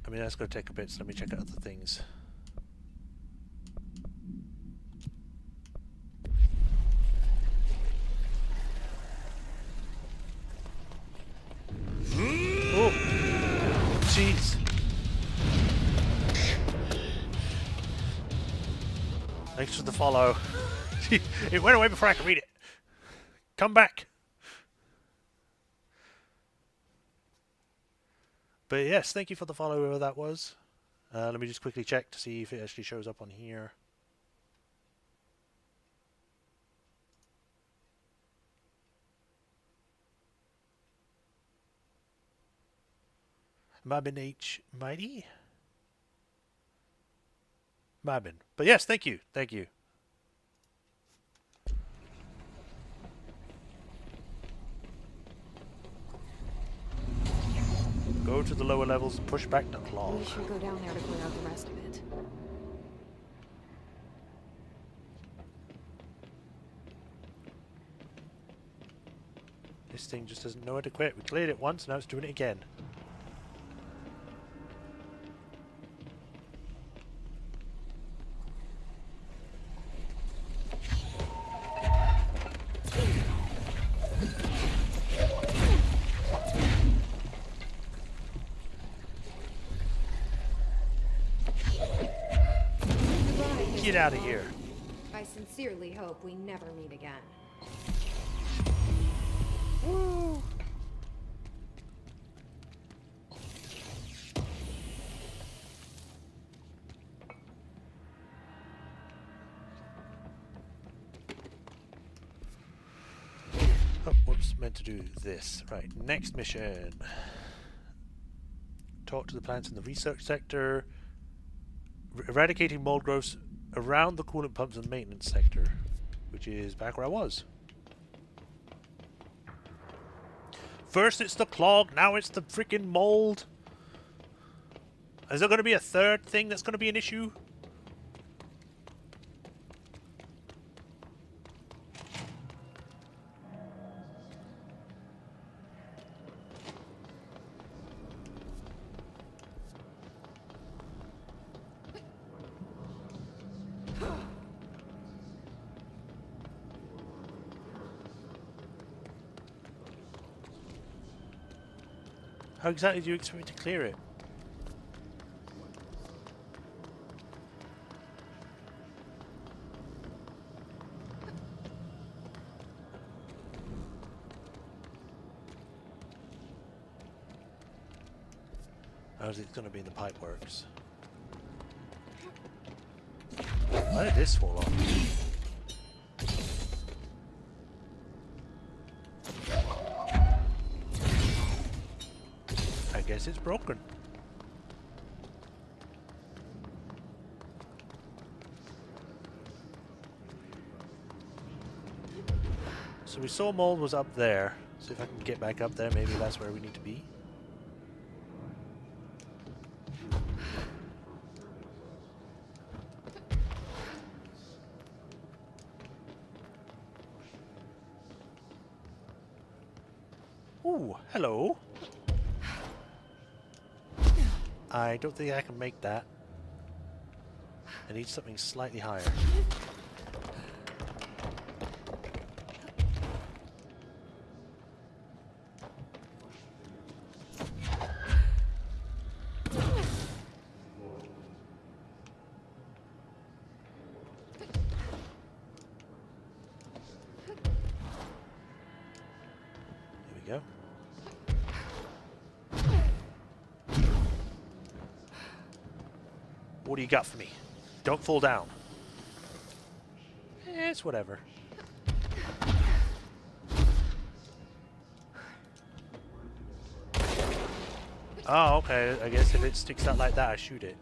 I mean, that's going to take a bit, so let me check out other things. Oh! Jeez! Thanks for the follow. It went away before I could read it. Come back! But yes, thank you for the follow, whoever that was. Let me just quickly check to see if it actually shows up on here. Mabin H. Mighty? Mabin. But yes, thank you. Thank you. Go to the lower levels and push back the clog. We should go down there to clear out the rest of it. This thing just doesn't know how to quit. We cleared it once, now it's doing it again. Get out of here. I sincerely hope we never meet again. Woo! Oh, whoops, meant to do this. Right, next mission. Talk to the plants in the research sector. Eradicating mold growths around the coolant pumps and maintenance sector, which is back where I was. First it's the clog, now it's the freaking mold. Is there going to be a third thing that's going to be an issue? How exactly do you expect me to clear it? How is it going to be in the pipe works? Why did this fall off? I guess it's broken. So we saw mold was up there. So if I can get back up there, maybe that's where we need to be. Ooh, hello. I don't think I can make that. I need something slightly higher. There we go. What do you got for me? Don't fall down. It's whatever. Oh, okay. I guess if it sticks out like that, I shoot it.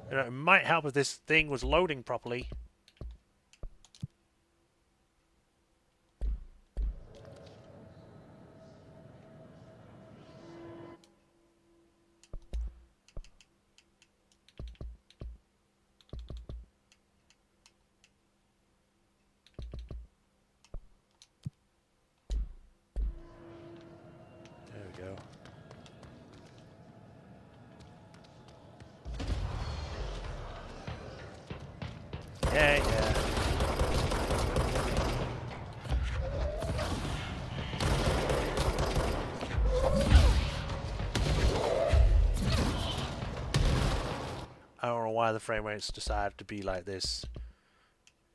You know, it might help if this thing was loading properly. There we go. Yeah, yeah. I don't know why the frame rates decided to be like this.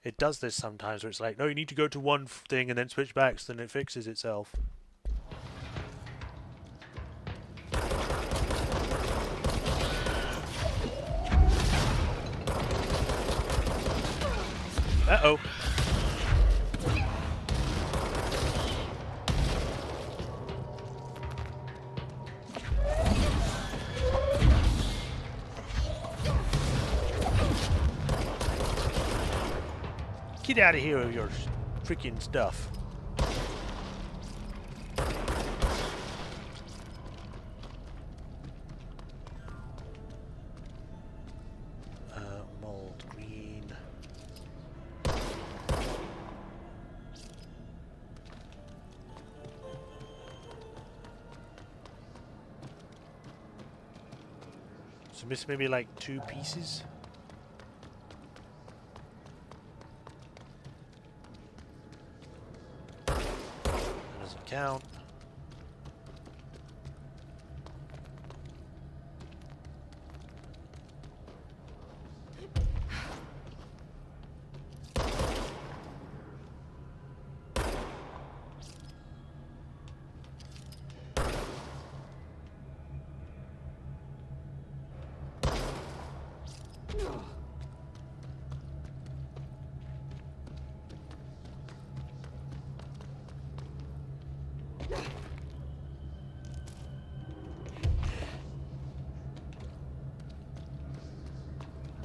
It does this sometimes where it's like, no, you need to go to one thing and then switch back, so then it fixes itself. Uh-oh. Get out of here with your freaking stuff. Mold green. So miss maybe like 2 pieces. Doesn't count.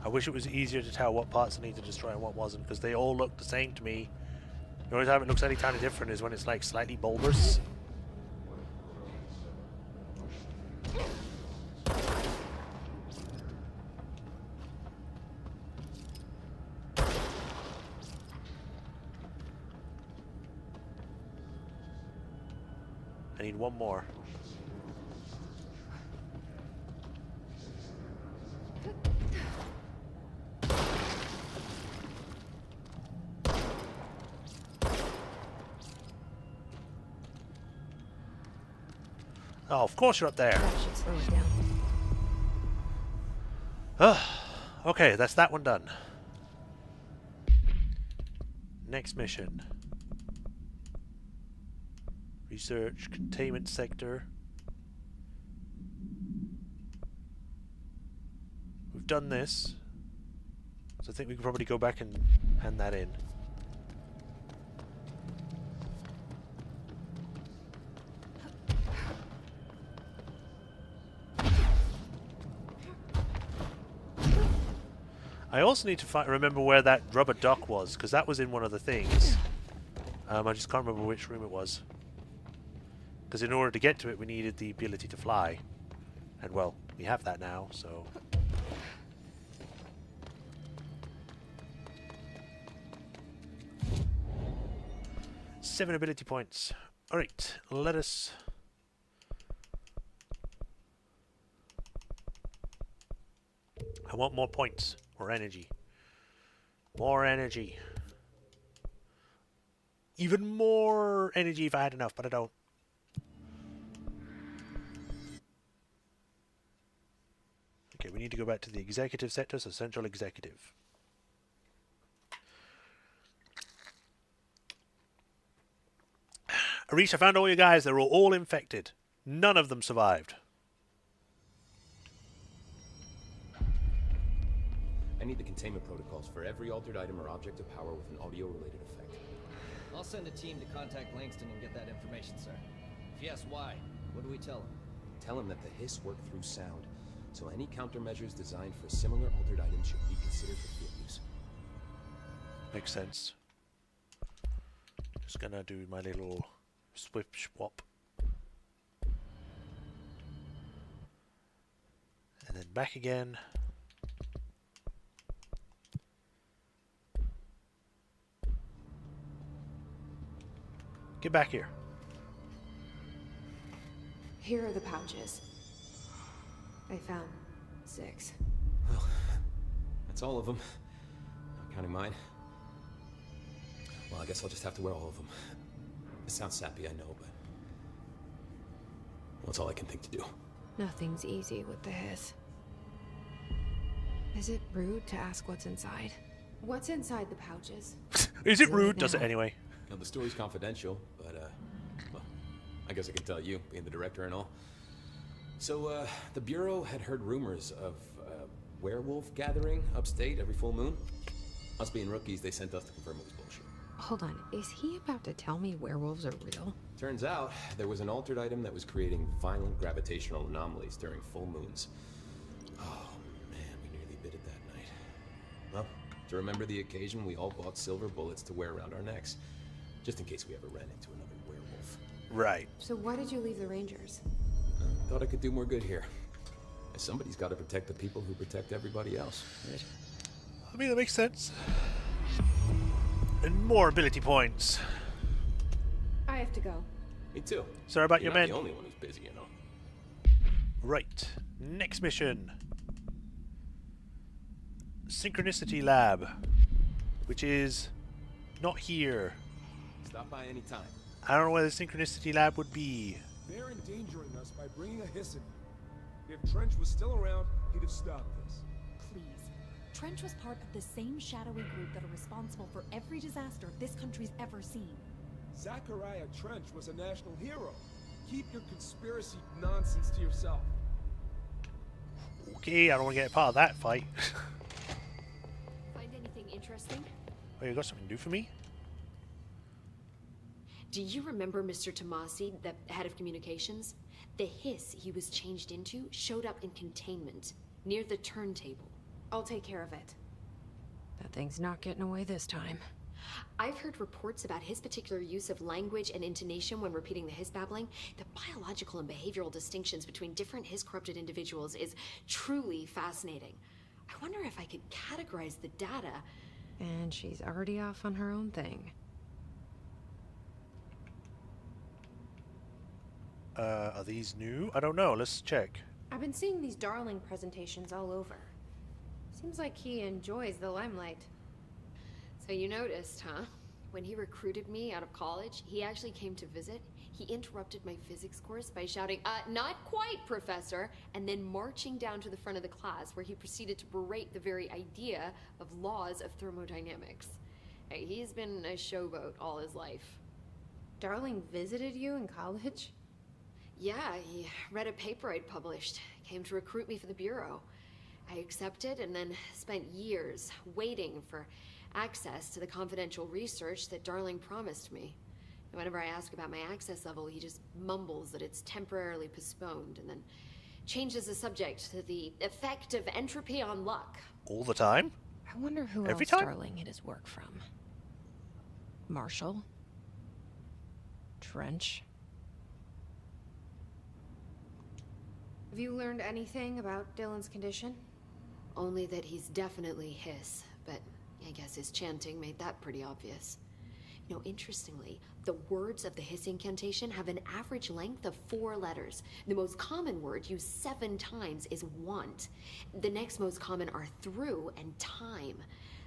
I wish it was easier to tell what parts I need to destroy and what wasn't, because they all look the same to me. The only time it looks any tiny different is when it's like slightly bulbous. I need one more. Oh, of course you're up there. That should slow it down. Okay, that's that one done. Next mission. Research containment sector. We've done this. So I think we can probably go back and hand that in. I also need to remember where that rubber duck was, because that was in one of the things. I just can't remember which room it was. Because in order to get to it, we needed the ability to fly. And, well, we have that now, so... Seven ability points. Alright, let us... I want more points. More energy. More energy. Even more energy if I had enough, but I don't. Okay, we need to go back to the executive sector, so central executive. Arish, I found all your guys. They were all infected. None of them survived. I need the containment protocols for every altered item or object of power with an audio-related effect. I'll send a team to contact Langston and get that information, sir. If he asks why, what do we tell him? Tell him that the hiss work through sound. so any countermeasures designed for similar altered items should be considered for field use. Makes sense. Just gonna do my little swip swap. And then back again. Get back here. Here are the pouches. I found 6. Well, that's all of them. Not counting mine. Well, I guess I'll just have to wear all of them. It sounds sappy, I know, but... well, it's all I can think to do. Nothing's easy with the hiss. Is it rude to ask what's inside? What's inside the pouches? Is it Do it rude? Does it now. anyway? Now, the story's confidential, but, well, I guess I can tell you, being the director and all. So, the Bureau had heard rumors of a werewolf gathering upstate every full moon. Us being rookies, they sent us to confirm it was bullshit. Hold on, is he about to tell me werewolves are real? Turns out, there was an altered item that was creating violent gravitational anomalies during full moons. Oh, man, we nearly bit it that night. Well, to remember the occasion, we all bought silver bullets to wear around our necks, just in case we ever ran into another werewolf. Right. So why did you leave the Rangers? Thought I could do more good here. Somebody's got to protect the people who protect everybody else, right? I mean, that makes sense. And more ability points. I have to go. Me too. Sorry about You're your not men. the only one who's busy, you know. Right. Next mission. Synchronicity Lab. Which is not here. Stop by any time. I don't know where the Synchronicity Lab would be. They're endangering us by bringing a hiss in. If Trench was still around, he'd have stopped this. Please. Trench was part of the same shadowy group that are responsible for every disaster this country's ever seen. Zachariah Trench was a national hero. Keep your conspiracy nonsense to yourself. Okay, I don't want to get a part of that fight. Find anything interesting? Oh, you got something to do for me? Do you remember Mr. Tomasi, the head of communications? The hiss he was changed into showed up in containment, near the turntable. I'll take care of it. That thing's not getting away this time. I've heard reports about his particular use of language and intonation when repeating the hiss babbling. The biological and behavioral distinctions between different hiss-corrupted individuals is truly fascinating. I wonder if I could categorize the data. And she's already off on her own thing. Are these new? I don't know. Let's check. I've been seeing these Darling presentations all over. Seems like he enjoys the limelight. So you noticed, huh? When he recruited me out of college, he actually came to visit. He interrupted my physics course by shouting, not quite, Professor, and then marching down to the front of the class where he proceeded to berate the very idea of laws of thermodynamics. Hey, he's been a showboat all his life. Darling visited you in college? Yeah, he read a paper I'd published, came to recruit me for the Bureau. I accepted and then spent years waiting for access to the confidential research that Darling promised me. And whenever I ask about my access level, he just mumbles that it's temporarily postponed and then changes the subject to the effect of entropy on luck. All the time? I wonder who Every else time? Darling hid his work from. Marshall? Trench? Have you learned anything about Dylan's condition? Only that he's definitely hiss, but I guess his chanting made that pretty obvious. You know, interestingly, the words of the hiss incantation have an average length of 4 letters. The most common word used 7 times is want. The next most common are through and time.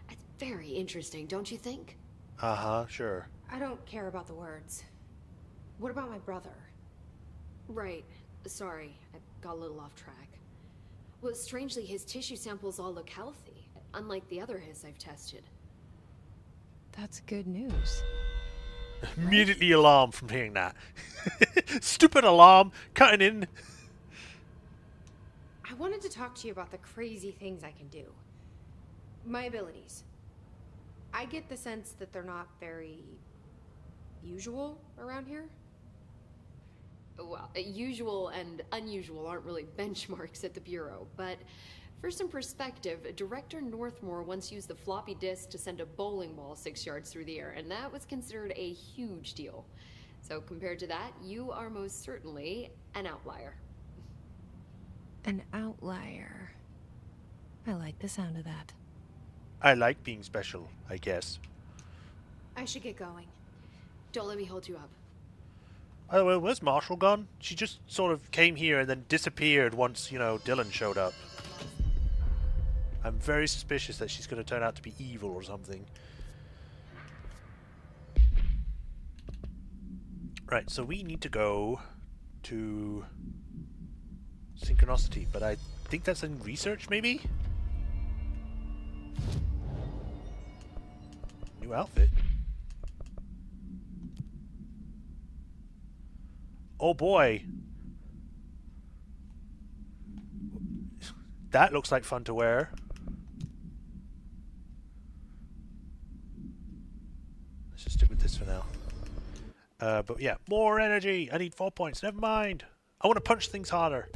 That's very interesting, don't you think? Uh-huh, sure. I don't care about the words. What about my brother? Right. Sorry, I got a little off track. Well, strangely, his tissue samples all look healthy, unlike the other hiss I've tested. That's good news. Immediately alarmed from hearing that. Stupid alarm, cutting in. I wanted to talk to you about the crazy things I can do. My abilities. I get the sense that they're not very usual around here. Well, usual and unusual aren't really benchmarks at the Bureau, but for some perspective, Director Northmore once used the floppy disk to send a bowling ball 6 yards through the air, and that was considered a huge deal. So compared to that, you are most certainly an outlier. An outlier. I like the sound of that. I like being special, I guess. I should get going. Don't let me hold you up. By the way, where's Marshall gone? She just sort of came here and then disappeared once, you know, Dylan showed up. I'm very suspicious that she's going to turn out to be evil or something. Right, so we need to go to Synchronicity, but I think that's in research, maybe? New outfit. Oh boy. That looks like fun to wear. Let's just stick with this for now. But yeah, more energy. I need 4 points. Never mind. I want to punch things harder.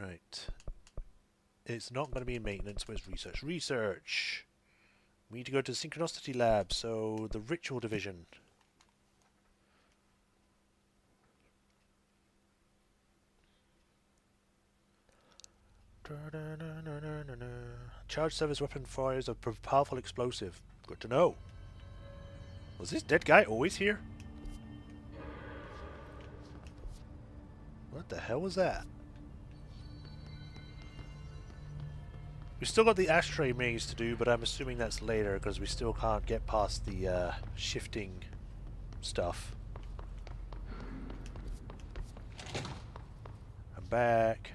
Right. It's not going to be in maintenance. Where's research? Research. We need to go to the Synchronicity lab. So the ritual division. Charged service weapon fires a powerful explosive. Good to know. Was this dead guy always here? What the hell was that? We still got the ashtray maze to do, but I'm assuming that's later because we still can't get past the shifting stuff. I'm back.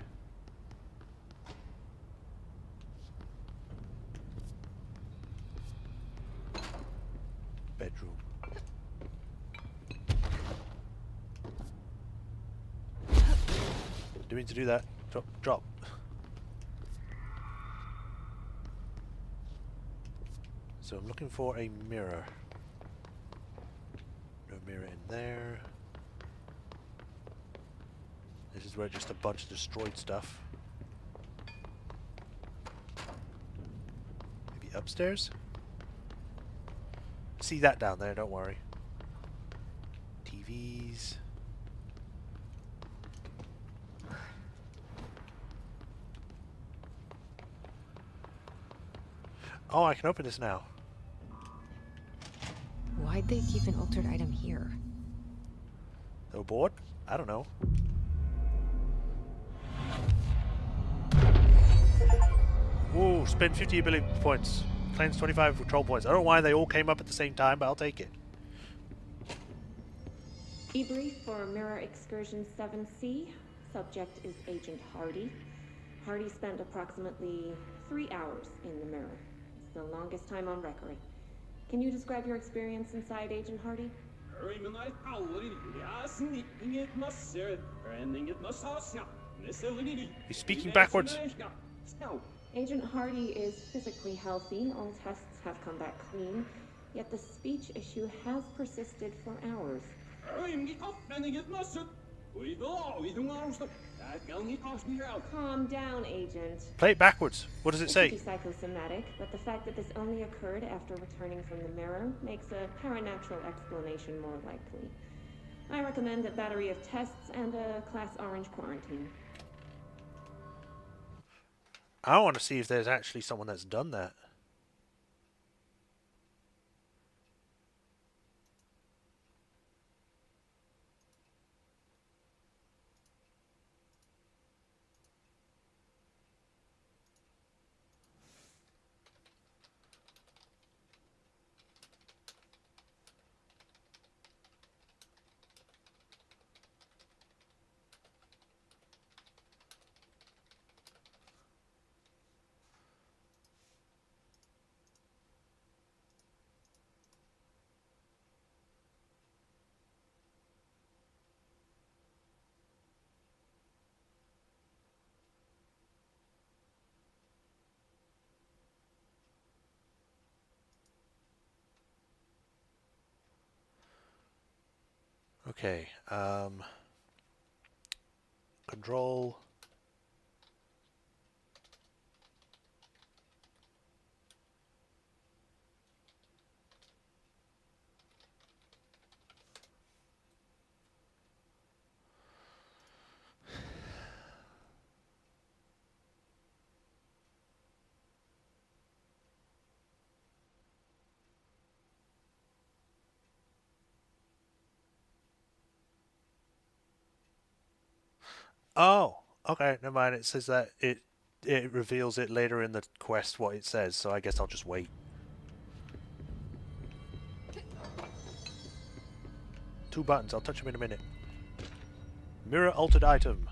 Bedroom. Didn't mean to do that. Drop, drop. So I'm looking for a mirror. No mirror in there. This is where just a bunch of destroyed stuff. Maybe upstairs? See that down there, don't worry. TVs. Oh, I can open this now. Why'd they keep an altered item here? They were bored? I don't know. Ooh, spend 50 ability points. Claims 25 control points. I don't know why they all came up at the same time, but I'll take it. Debrief for Mirror Excursion 7C. Subject is Agent Hardy. Hardy spent approximately 3 hours in the mirror. It's the longest time on record. Can you describe your experience inside, Agent Hardy? He's speaking backwards. Agent Hardy is physically healthy. All tests have come back clean. Yet the speech issue has persisted for hours. Calm down, Agent. Play it backwards. What does it say? It could be psychosomatic, but the fact that this only occurred after returning from the mirror makes a paranatural explanation more likely. I recommend a battery of tests and a Class Orange quarantine. I want to see if there's actually someone that's done that. Okay. Control. Oh, okay, never mind. It says that it reveals it later in the quest what it says, so I guess I'll just wait. 2 buttons, I'll touch them in a minute. Mirror altered item.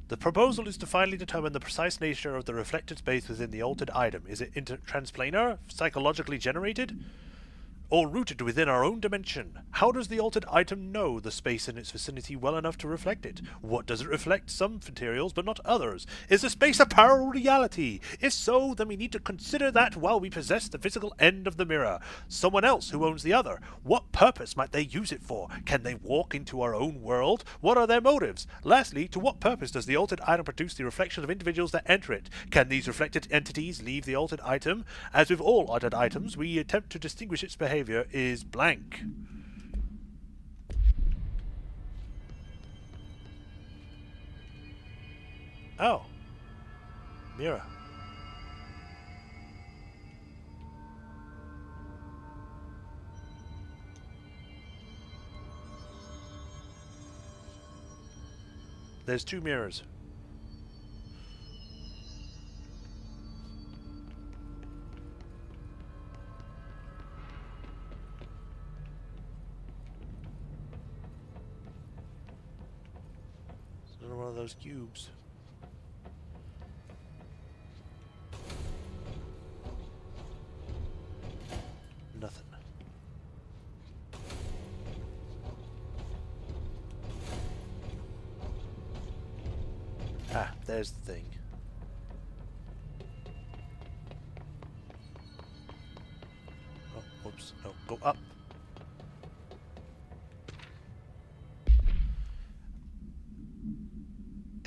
The proposal is to finally determine the precise nature of the reflected space within the altered item. Is it transplanar, psychologically generated, or rooted within our own dimension? How does the altered item know the space in its vicinity well enough to reflect it? What does it reflect? Some materials, but not others. Is the space a parallel reality? If so, then we need to consider that while we possess the physical end of the mirror. Someone else who owns the other. What purpose might they use it for? Can they walk into our own world? What are their motives? Lastly, to what purpose does the altered item produce the reflection of individuals that enter it? Can these reflected entities leave the altered item? As with all altered items, we attempt to distinguish its behavior is blank. Oh. Mirror. There's 2 mirrors. One of those cubes. Nothing. Ah, there's the thing. Oh, whoops. No, go up.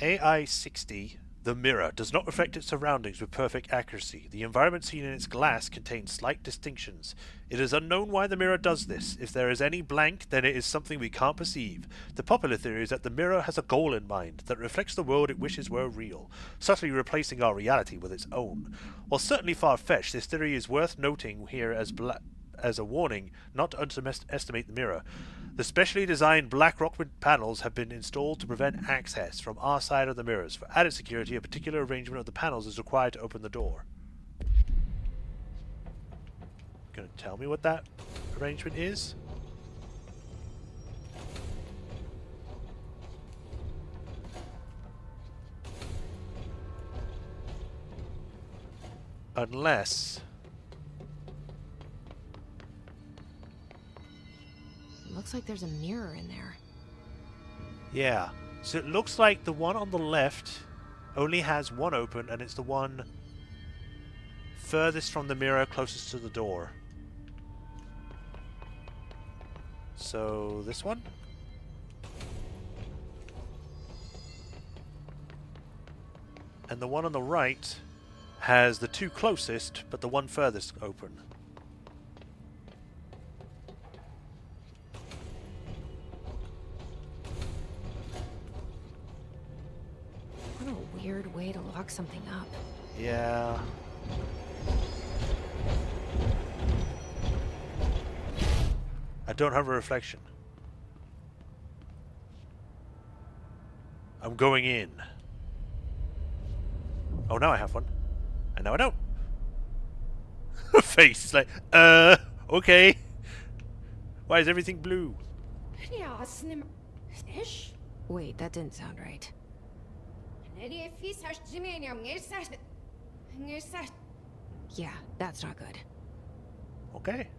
AI-60, the mirror, does not reflect its surroundings with perfect accuracy. The environment seen in its glass contains slight distinctions. It is unknown why the mirror does this. If there is any blank, then it is something we can't perceive. The popular theory is that the mirror has a goal in mind, that reflects the world it wishes were real, subtly replacing our reality with its own. While certainly far-fetched, this theory is worth noting here as a warning not to underestimate the mirror. The specially designed black rock panels have been installed to prevent access from our side of the mirrors. For added security, a particular arrangement of the panels is required to open the door. Gonna tell me what that arrangement is? Unless... Looks like there's a mirror in there. Yeah. So it looks like the one on the left only has one open, and it's the one furthest from the mirror closest to the door. So this one? And the one on the right has the 2 closest, but the one furthest open. What a weird way to lock something up. Yeah. I don't have a reflection. I'm going in. Oh, now I have one. And now I don't. Face is like, okay. Why is everything blue? Wait, that didn't sound right. Yeah, that's not good. Okay.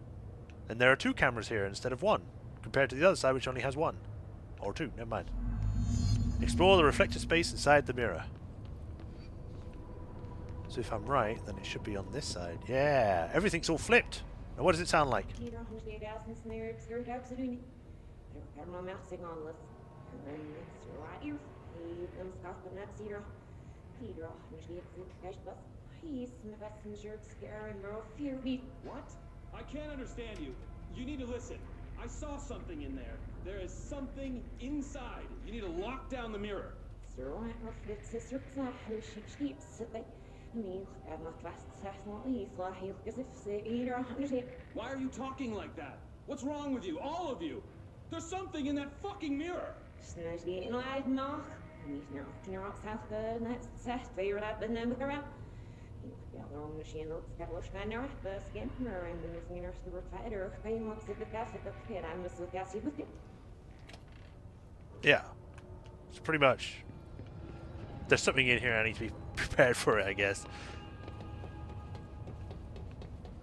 And there are 2 cameras here instead of 1, compared to the other side which only has 1. Or 2, never mind. Explore the reflected space inside the mirror. So if I'm right, then it should be on this side. Yeah, everything's all flipped. Now what does it sound like? What? I can't understand you. You need to listen. I saw something in there. There is something inside. You need to lock down the mirror. Why are you talking like that? What's wrong with you? All of you? There's something in that fucking mirror. Yeah. It's pretty much. There's something in here I need to be prepared for it, I guess.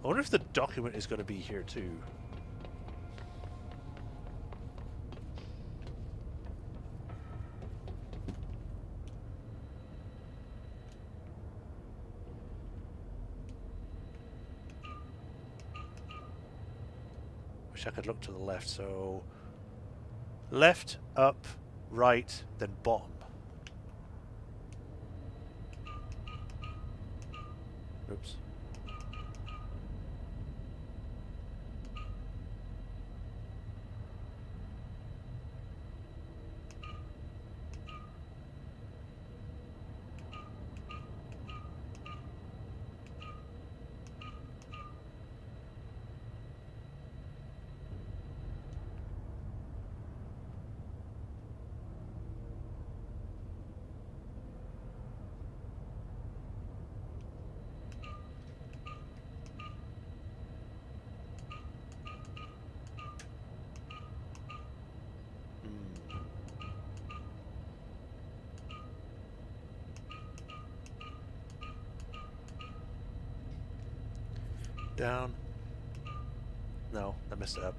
I wonder if the document is going to be here too. Wish I could look to the left. So left, up, right, then bottom. Oops. Down. No, I messed it up.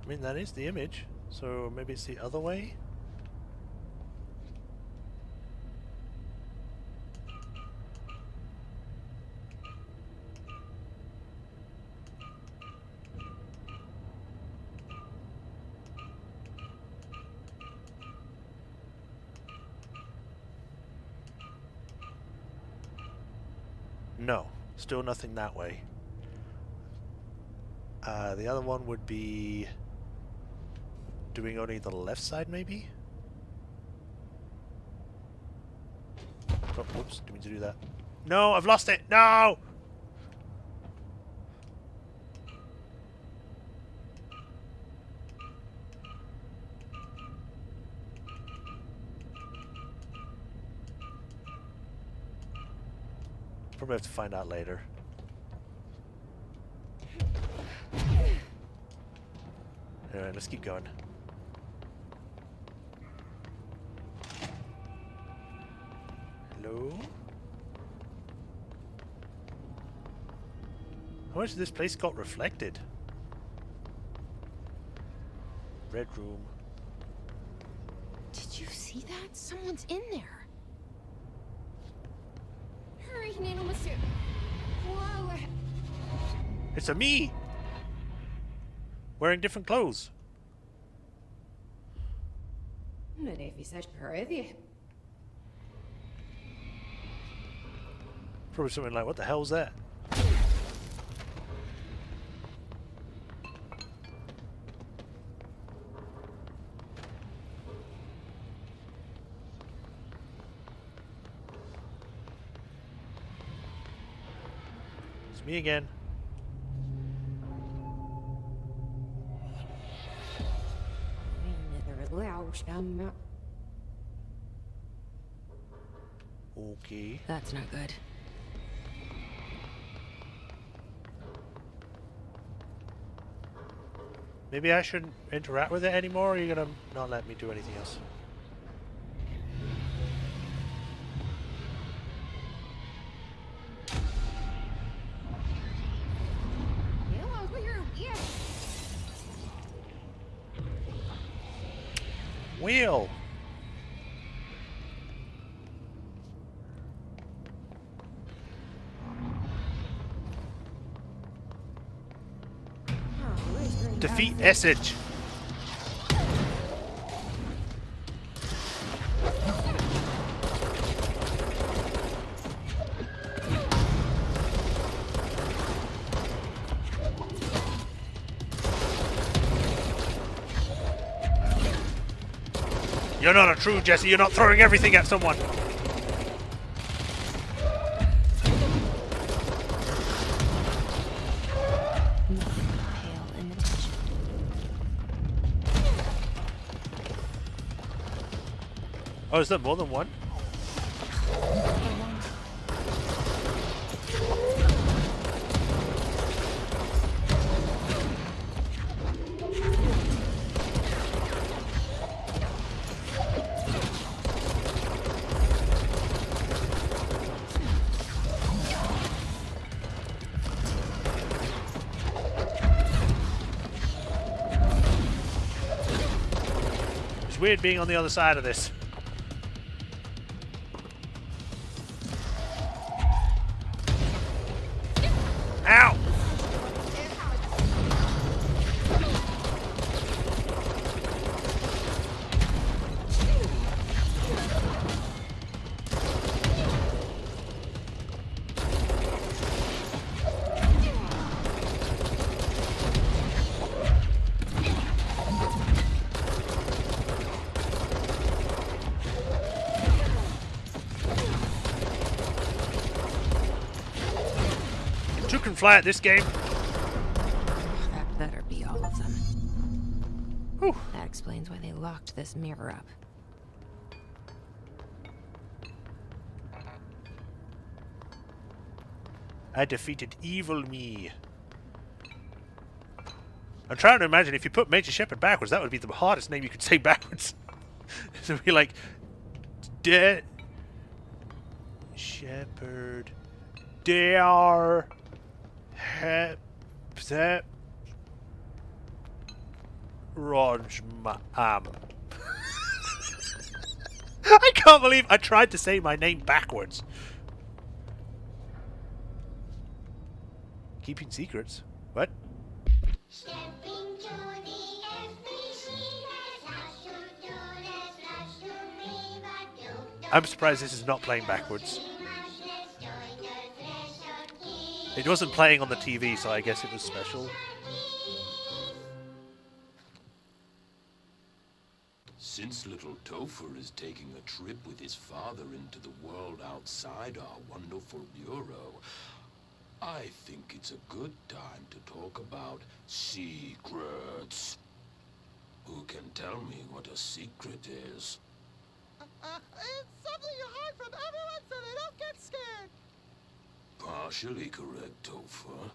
I mean, that is the image, so maybe it's the other way? No, still nothing that way. The other one would be doing only the left side, maybe? Oh, whoops, didn't mean to do that. No, I've lost it! No! Probably have to find out later. Alright, let's keep going. Hello? How much of this place got reflected? Red room. Did you see that? Someone's in there. Hurry, Nano Monsieur. Whoa. It's a me! Wearing different clothes. Probably something like, what the hell's that? It's me again. Okay. That's not good. Maybe I shouldn't interact with it anymore, or are you gonna not let me do anything else? Wheel! Defeat Essage! You're not a true Jesse, you're not throwing everything at someone! Oh, is there more than one? It's weird being on the other side of this. Ow! Two can fly at this game. That better be all of them. Whew. That explains why they locked this mirror up. I defeated evil me. I'm trying to imagine if you put Majorshepard backwards, that would be the hardest name you could say backwards. It would be like Dead Shepherd Dare Hep Zep Rojma I can't believe I tried to say my name backwards. Keeping secrets? What? I'm surprised this is not playing backwards. It wasn't playing on the TV, so I guess it was special. Since little Topher is taking a trip with his father into the world outside our wonderful bureau, I think it's a good time to talk about secrets. Who can tell me what a secret is? It's something you hide from everyone so they don't get scared. Partially correct, Topher.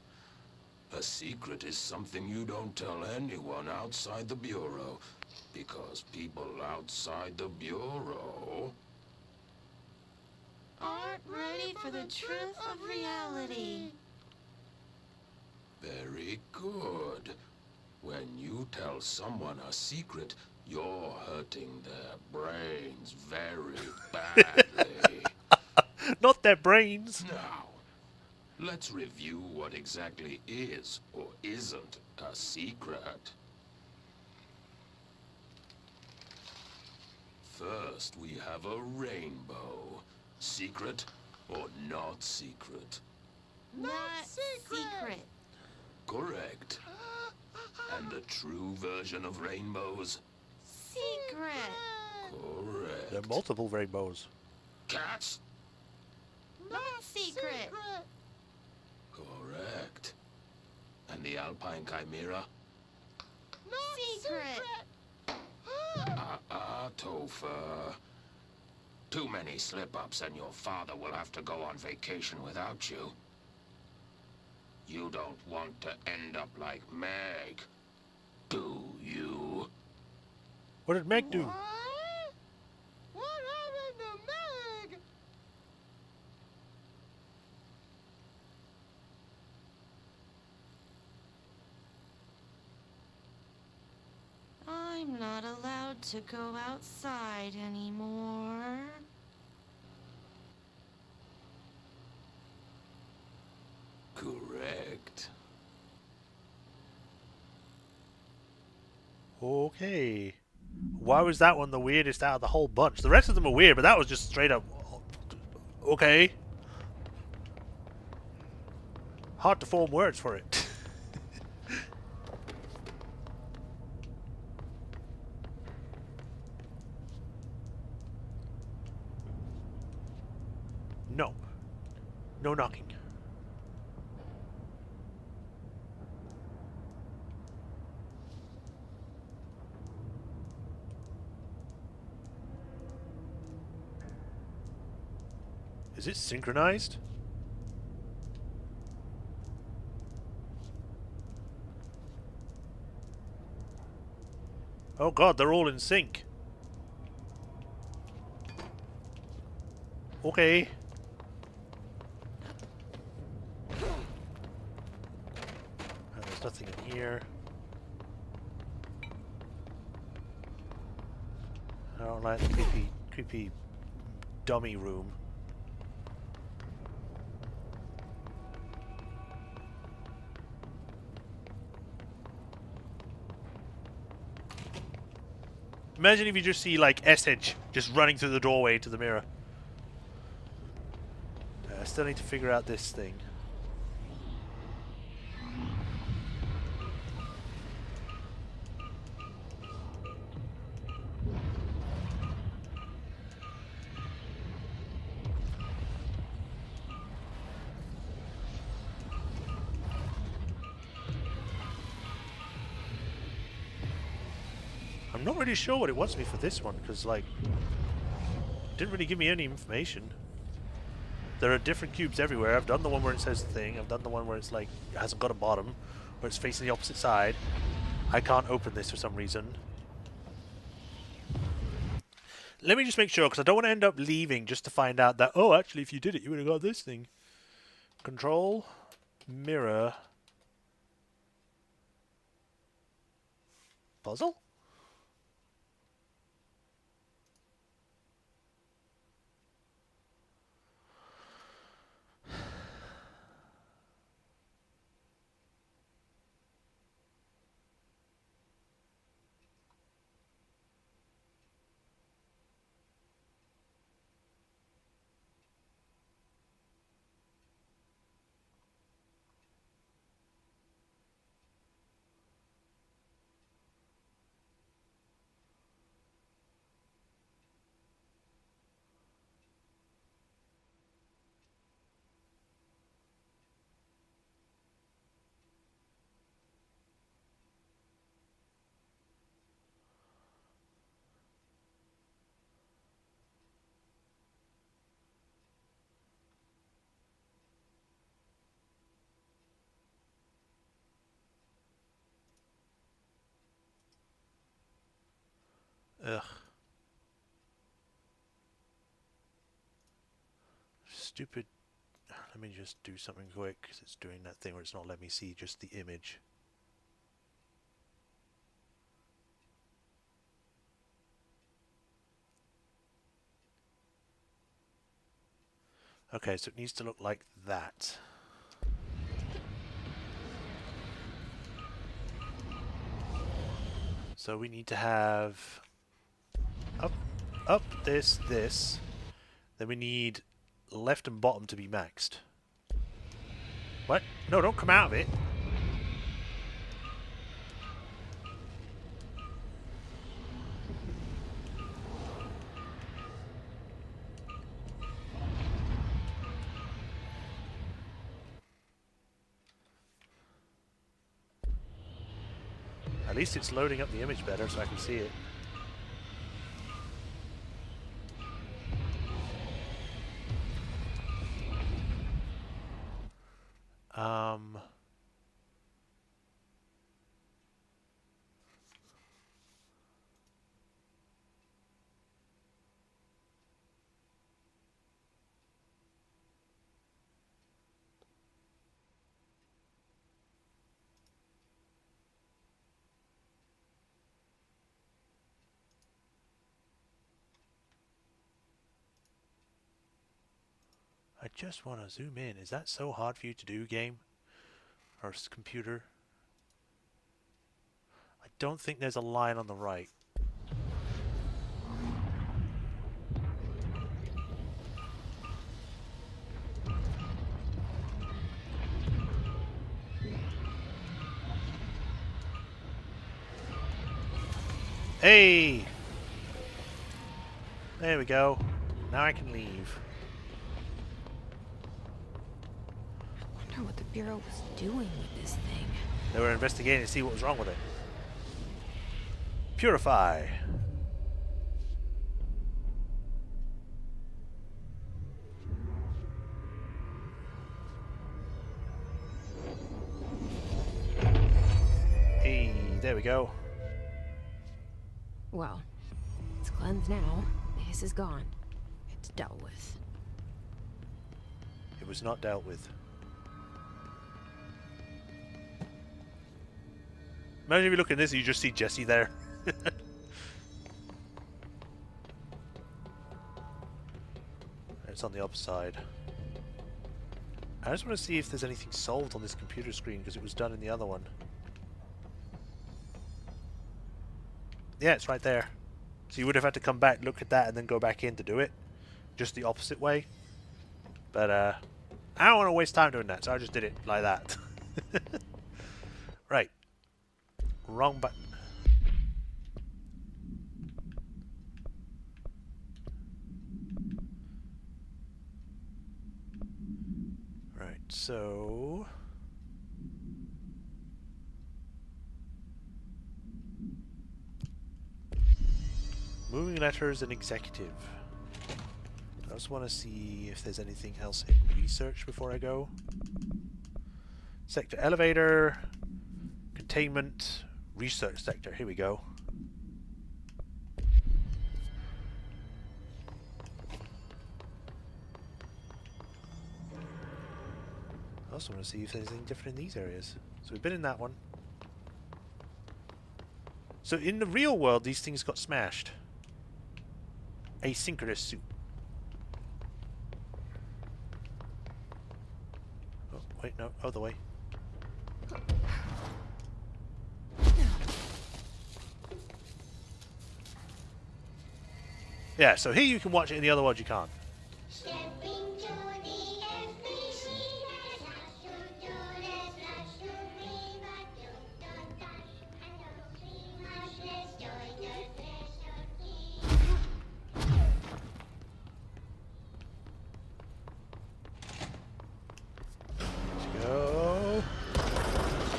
A secret is something you don't tell anyone outside the Bureau, because people outside the Bureau aren't ready for the truth of reality. Very good. When you tell someone a secret, you're hurting their brains very badly. Not their brains. Now, let's review what exactly is or isn't a secret. First, we have a rainbow. Secret or not secret? Not secret. Correct. And the true version of rainbows? Secret. Correct. There are multiple rainbows. Cats? Not secret. Correct. And the Alpine Chimera? Not secret. Topher. Too many slip-ups and your father will have to go on vacation without you. You don't want to end up like Meg, do you? What did Meg do? What happened to Meg? I'm not allowed to go outside anymore. Correct. Okay. Why was that one the weirdest out of the whole bunch? The rest of them are weird, but that was just straight up... Okay. Hard to form words for it. No. No knocking. Is it synchronized? Oh god, they're all in sync. Okay. There's nothing in here. I don't like the creepy dummy room. Imagine if you just see, like, Essedge just running through the doorway to the mirror. I still need to figure out this thing. I'm not really sure what it wants me for this one, because, like, it didn't really give me any information. There are different cubes everywhere. I've done the one where it says the thing. I've done the one where it's, like, it hasn't got a bottom, where it's facing the opposite side. I can't open this for some reason. Let me just make sure, because I don't want to end up leaving just to find out that, oh, actually, if you did it, you would have got this thing. Control, mirror, puzzle? Ugh. Stupid. Let me just do something quick, because it's doing that thing where it's not letting me see just the image. Okay, so it needs to look like that. So we need to have up this. Then we need left and bottom to be maxed. What? No, don't come out of it. At least it's loading up the image better so I can see it. I just want to zoom in. Is that so hard for you to do, game? Or computer? I don't think there's a line on the right. Hey! There we go. Now I can leave. Wonder what the Bureau was doing with this thing. They were investigating to see what was wrong with it. Purify. Hey, there we go. Well, it's cleansed now. The hiss is gone. It's dealt with. It was not dealt with. Imagine if you look at this and you just see Jesse there. It's on the opposite side. I just want to see if there's anything solved on this computer screen because it was done in the other one. Yeah, it's right there. So you would have had to come back, look at that, and then go back in to do it. Just the opposite way. But, I don't want to waste time doing that, so I just did it like that. Right. Wrong button. Right, so... moving letters and executive. I just want to see if there's anything else in research before I go. Sector elevator, containment, research sector. Here we go. I also want to see if there's anything different in these areas. So we've been in that one. So in the real world, these things got smashed. Asynchronous suit. Oh, wait, no, other way. Yeah, so here you can watch it, in the other world you can't.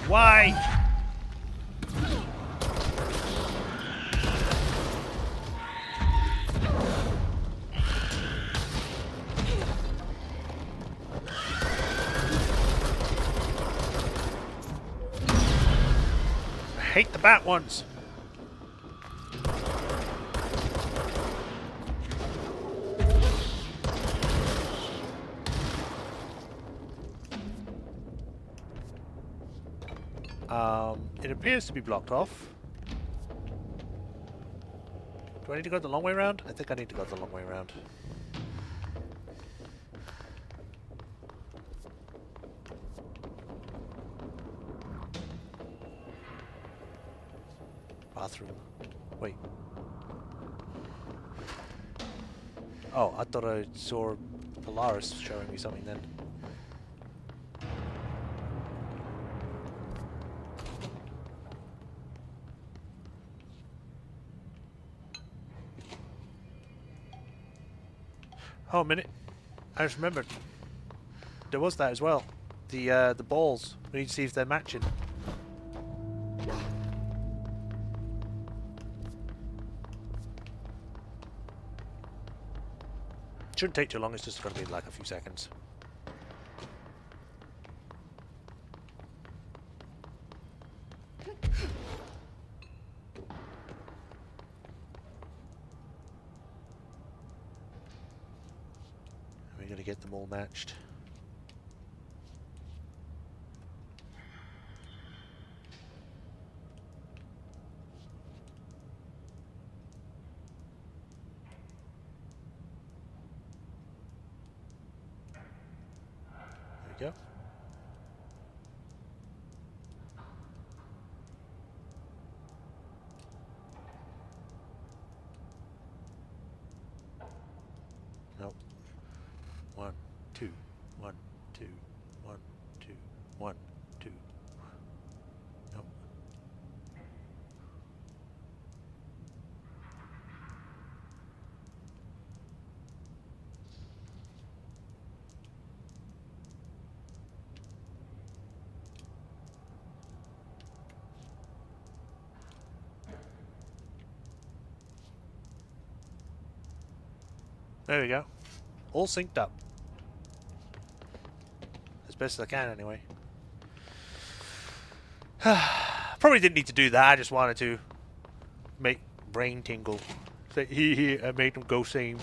Why? I hate the bat ones. It appears to be blocked off. Do I need to go the long way around? I think I need to go the long way around. Bathroom. Wait. Oh, I thought I saw Polaris showing me something then. Oh, a minute. I just remembered. There was that as well. The balls. We need to see if they're matching. Shouldn't take too long, it's just going to be like a few seconds. we're gonna get them all matched. There we go. Nope. 1, 2, 1, 2, 1, 2, 1, 2. Nope. There we go. All synced up. As best as I can, anyway. Probably didn't need to do that. I just wanted to make brain tingle. Say hee and make them go same.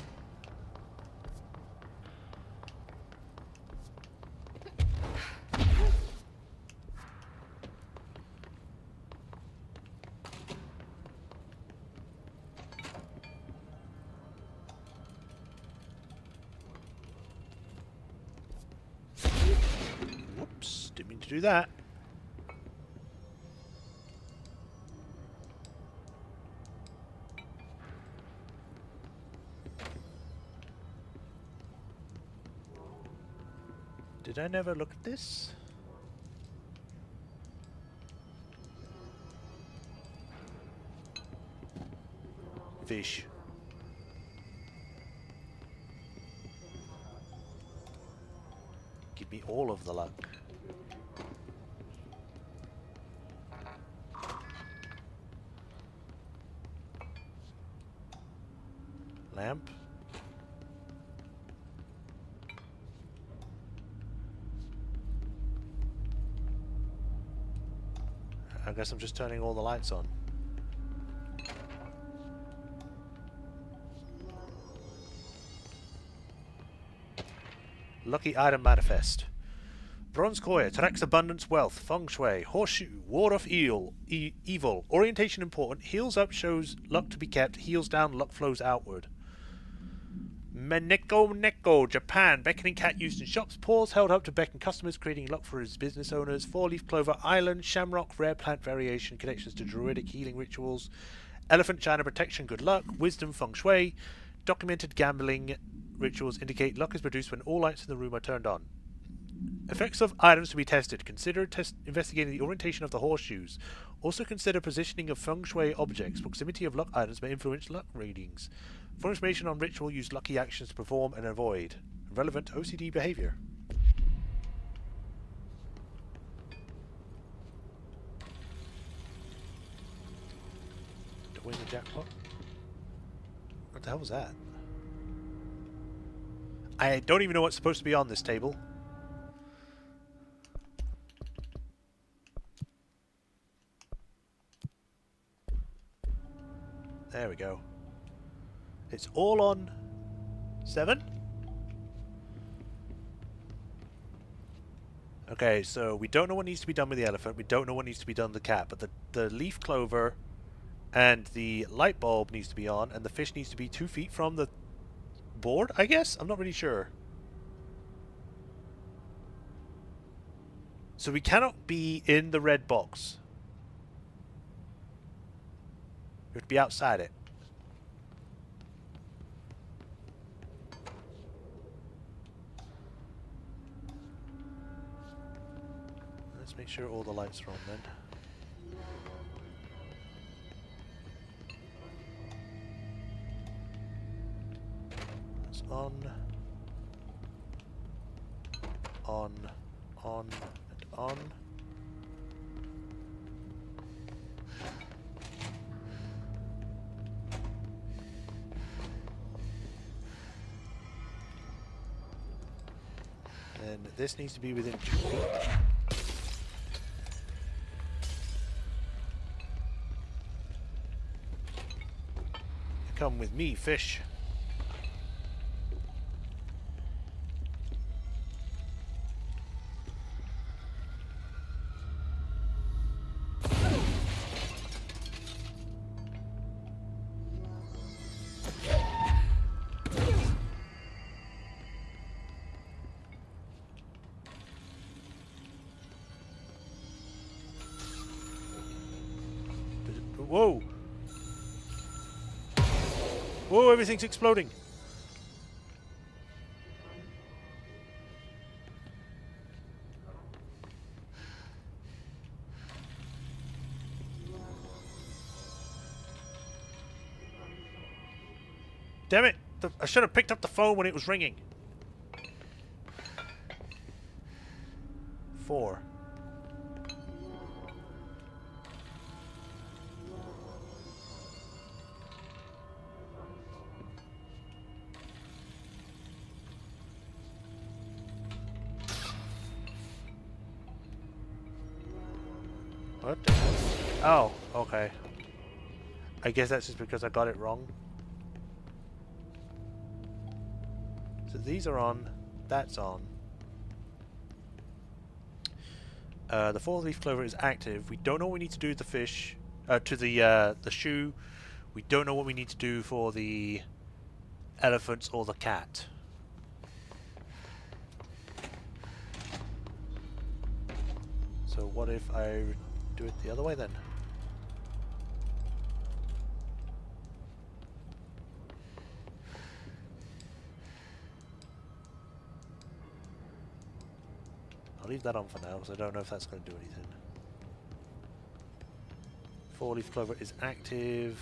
Whoops, didn't mean to do that. Did I never look at this? Fish. Give me all of the luck. Lamp. I guess I'm just turning all the lights on. Lucky item manifest. Bronze coin attracts abundance, wealth, feng shui, horseshoe, ward off evil, orientation important, heals up shows luck to be kept, heals down luck flows outward. Neko, Japan, beckoning cat used in shops, paws held up to beckon customers, creating luck for his business owners. 4-leaf clover, island, shamrock, rare plant variation, connections to druidic healing rituals. Elephant china, protection, good luck, wisdom, feng shui. Documented gambling rituals indicate luck is produced when all lights in the room are turned on. Effects of items to be tested. Consider investigating the orientation of the horseshoes. Also consider positioning of feng shui objects. Proximity of luck items may influence luck readings. For information on ritual, use lucky actions to perform and avoid. Relevant OCD behavior. To win the jackpot? What the hell was that? I don't even know what's supposed to be on this table. There we go. It's all on 7? Okay, so we don't know what needs to be done with the elephant. We don't know what needs to be done with the cat. But the leaf clover and the light bulb needs to be on. And the fish needs to be 2 feet from the board, I guess? I'm not really sure. So we cannot be in the red box. We have to be outside it. Let's make sure all the lights are on then. It's on, and on. And this needs to be within 2 feet. Come with me, fish. Whoa! Whoa, everything's exploding! Damn it! I should have picked up the phone when it was ringing. 4. What the hell? Oh, okay. I guess that's just because I got it wrong. So these are on, that's on. The 4-leaf clover is active. We don't know what we need to do with the fish, to the shoe. We don't know what we need to do for the elephants or the cat. So what if I do it the other way then? I'll leave that on for now because I don't know if that's going to do anything. 4-leaf clover is active.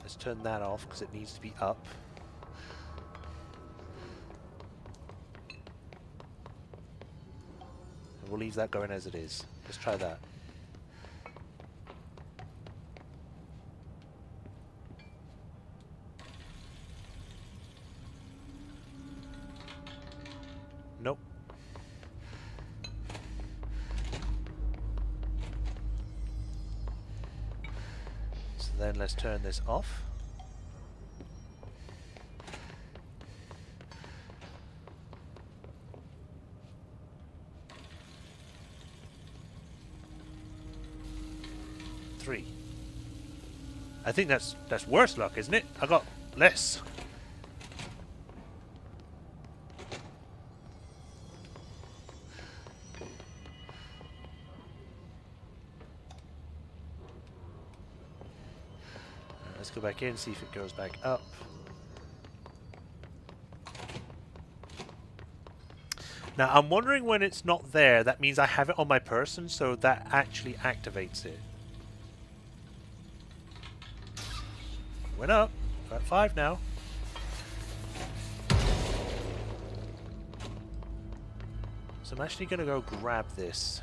Let's turn that off because it needs to be up. And we'll leave that going as it is. Let's try that. Nope. So then let's turn this off. I think that's worse luck, isn't it? I got less. Let's go back in, see if it goes back up. Now I'm wondering when it's not there, that means I have it on my person, so that actually activates it. Went up. We're at 5 now. So I'm actually going to go grab this.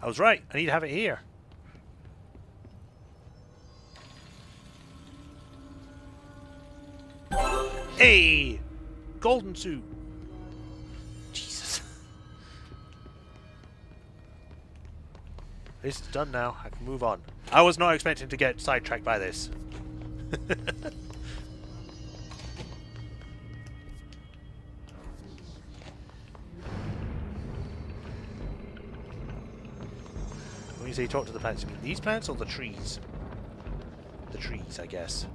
I was right. I need to have it here. Hey! Golden suit. Jesus. This is done now. I can move on. I was not expecting to get sidetracked by this. When you say talk to the plants, you mean these plants or the trees? The trees, I guess.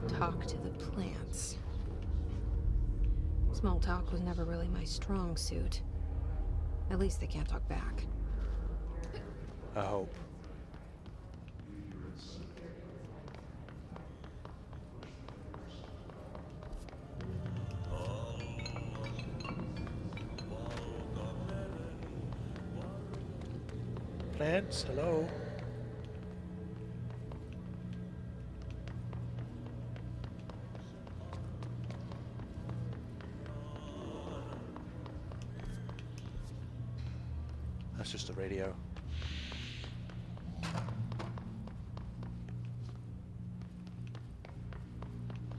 Talk to the plants. Small talk was never really my strong suit. At least they can't talk back. I hope. Plants, hello. That's just the radio.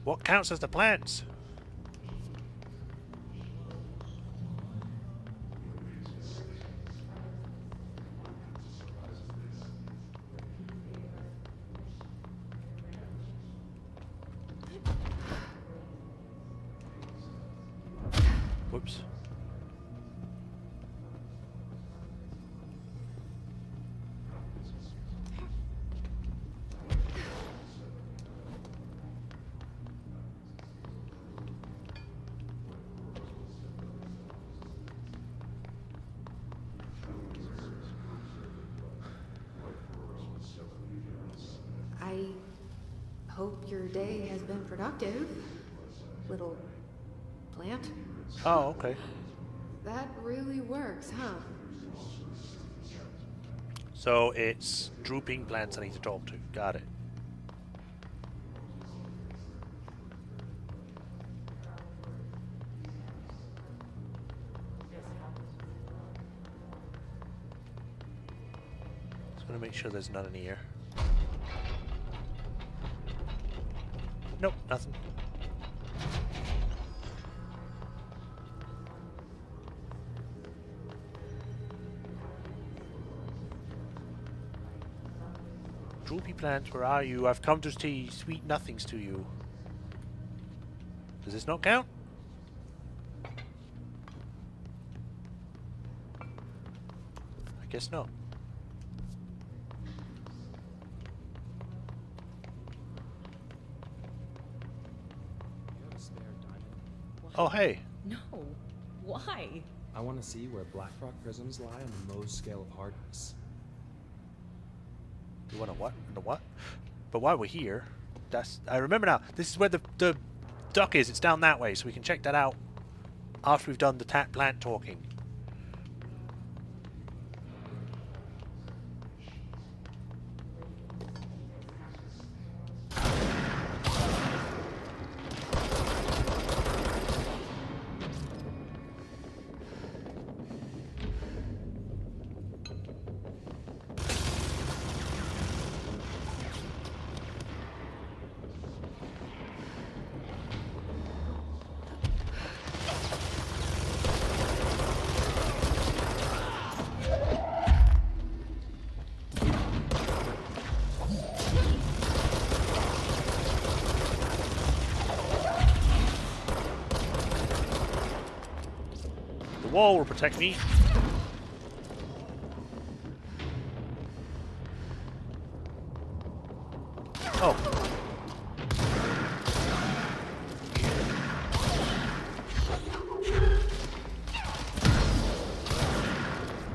What counts as the plants? Hope your day has been productive, little plant. Oh, okay. That really works, huh? So it's drooping plants I need to talk to. Got it. Just gonna make sure there's none in here. Nope, nothing. Droopy plant, where are you? I've come to say sweet nothings to you. Does this not count? I guess not. Oh, hey. No. Why? I want to see where Blackrock prisms lie on the Mohs scale of hardness. You want to what? The what? But while we're here, I remember now. This is where the duck is. It's down that way, so we can check that out after we've done the plant talking. Wall will protect me. Oh.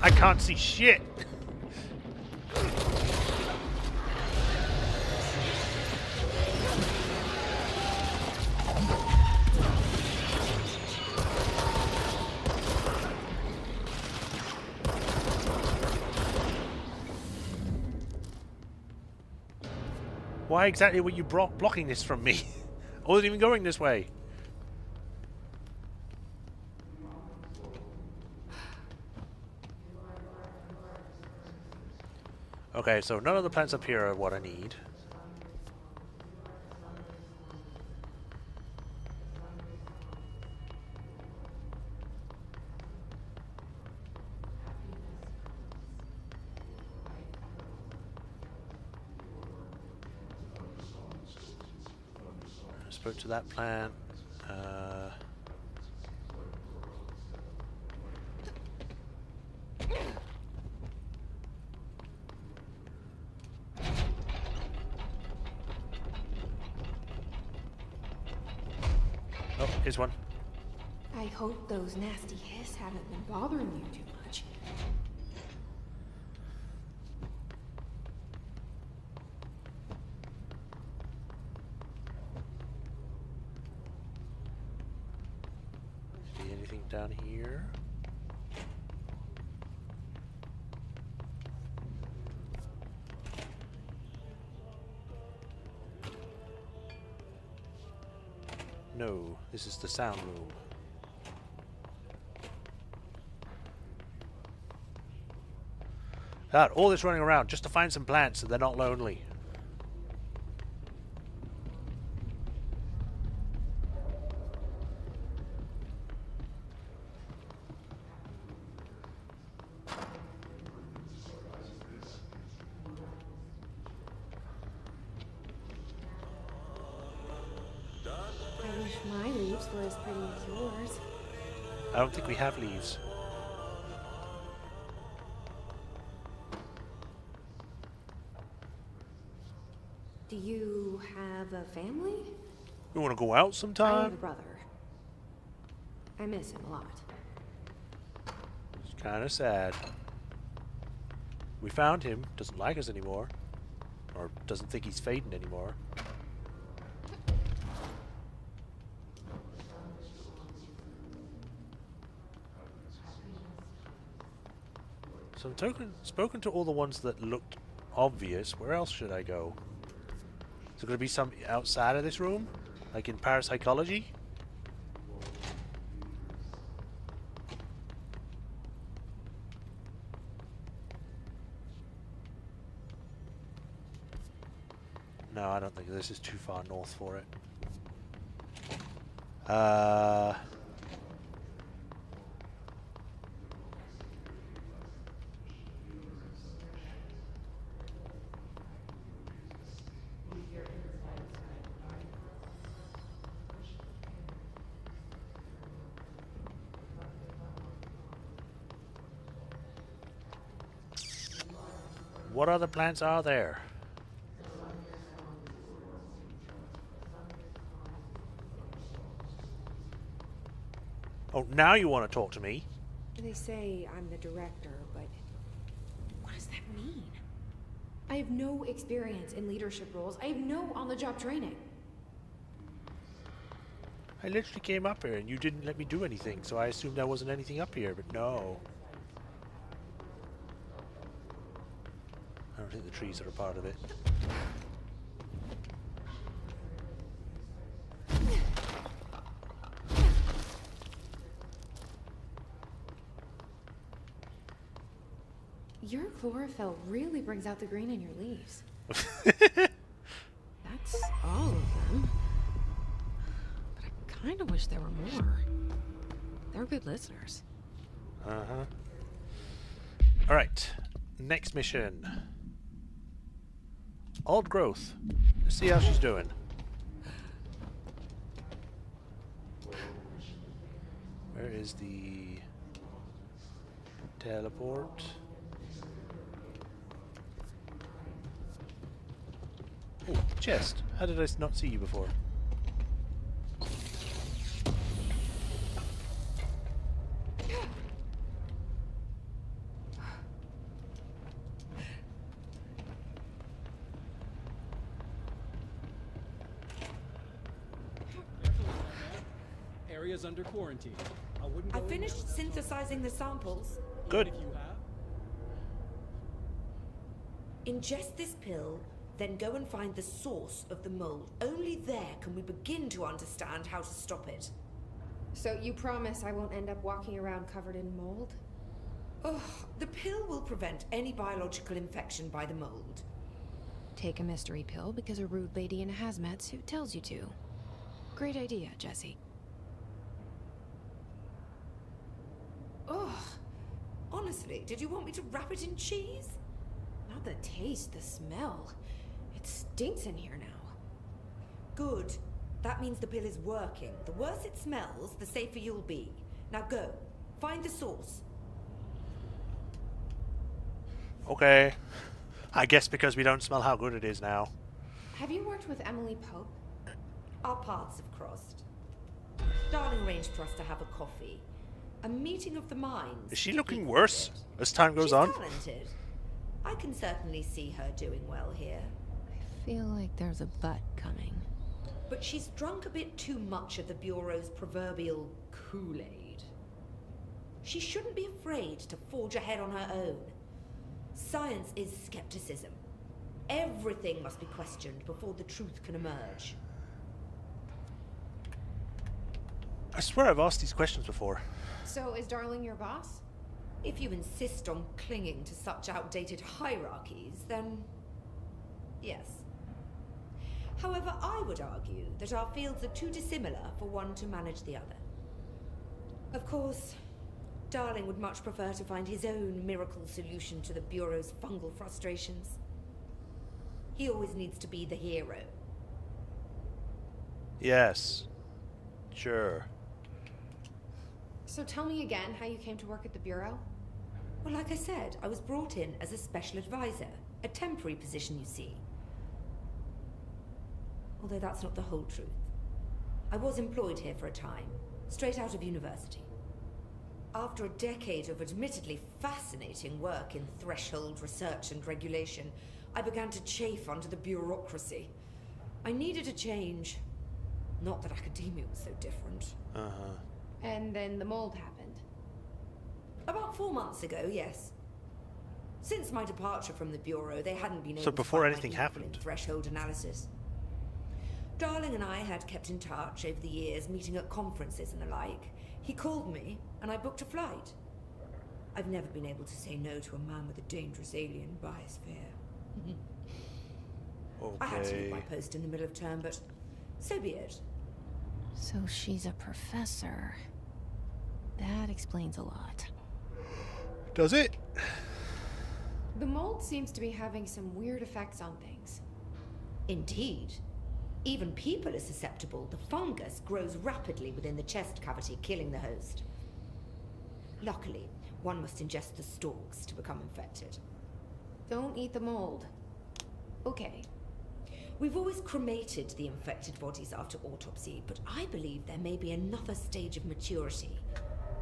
I can't see shit. Why exactly were you blocking this from me? I wasn't even going this way. Okay, so none of the plants up here are what I need. Spoke to that plant. Oh, here's one. I hope those nasty hiss haven't been bothering you too much. See anything down here? No, this is the sound room. God, all this running around just to find some plants so they're not lonely. I wish my leaves were as pretty as yours. I don't think we have leaves. Do you have a family? You want to go out I sometime? have a brother. I miss him a lot. It's kind of sad. We found him. Doesn't like us anymore. Or doesn't think he's fading anymore. So I've spoken to all the ones that looked obvious. Where else should I go? Is there going to be some outside of this room? Like in parapsychology? No, I don't think this is too far north for it. What other plants are there? Oh, now you want to talk to me? They say I'm the director, but what does that mean? I have no experience in leadership roles. I have no on-the-job training. I literally came up here and you didn't let me do anything, so I assumed there wasn't anything up here, but no. I don't think the trees are a part of it. Your chlorophyll really brings out the green in your leaves. That's all of them. But I kind of wish there were more. They're good listeners. Uh-huh. Alright. Next mission. Old growth. Let's see how she's doing. Where is the teleport? Oh, chest. How did I not see you before? Area's under quarantine. I finished synthesizing the samples. Good. If you have. Ingest this pill, then go and find the source of the mold. Only there can we begin to understand how to stop it. So you promise I won't end up walking around covered in mold? Oh, the pill will prevent any biological infection by the mold. Take a mystery pill because a rude lady in a hazmat suit tells you to. Great idea, Jesse. Oh, honestly, did you want me to wrap it in cheese? Not the taste, the smell. It stinks in here now. Good. That means the pill is working. The worse it smells, the safer you'll be. Now go. Find the source. Okay. I guess because we don't smell how good it is now. Have you worked with Emily Pope? Our paths have crossed. Darling arranged for us to have a coffee. A meeting of the minds. Is she looking worse as time goes on? She's talented. I can certainly see her doing well here. I feel like there's a but coming. But she's drunk a bit too much of the Bureau's proverbial Kool-Aid. She shouldn't be afraid to forge ahead on her own. Science is skepticism. Everything must be questioned before the truth can emerge. I swear I've asked these questions before. So is Darling your boss? If you insist on clinging to such outdated hierarchies, then yes. However, I would argue that our fields are too dissimilar for one to manage the other. Of course, Darling would much prefer to find his own miracle solution to the Bureau's fungal frustrations. He always needs to be the hero. Yes. Sure. So tell me again how you came to work at the Bureau? Well, like I said, I was brought in as a special advisor. A temporary position, you see. Although that's not the whole truth. I was employed here for a time, straight out of university. After a decade of admittedly fascinating work in threshold research and regulation, I began to chafe under the bureaucracy. I needed a change. Not that academia was so different. And then the mold happened. About 4 months ago, yes. Since my departure from the Bureau, they hadn't been able So to before find my anything equal happened. in threshold analysis. Darling and I had kept in touch over the years, meeting at conferences and the like. He called me, and I booked a flight. I've never been able to say no to a man with a dangerous alien biosphere. I had to leave my post in the middle of term, but so be it. So she's a professor. That explains a lot. Does it? The mold seems to be having some weird effects on things. Indeed. Even people are susceptible. The fungus grows rapidly within the chest cavity, killing the host. Luckily, one must ingest the stalks to become infected. Don't eat the mold. Okay. We've always cremated the infected bodies after autopsy, but I believe there may be another stage of maturity.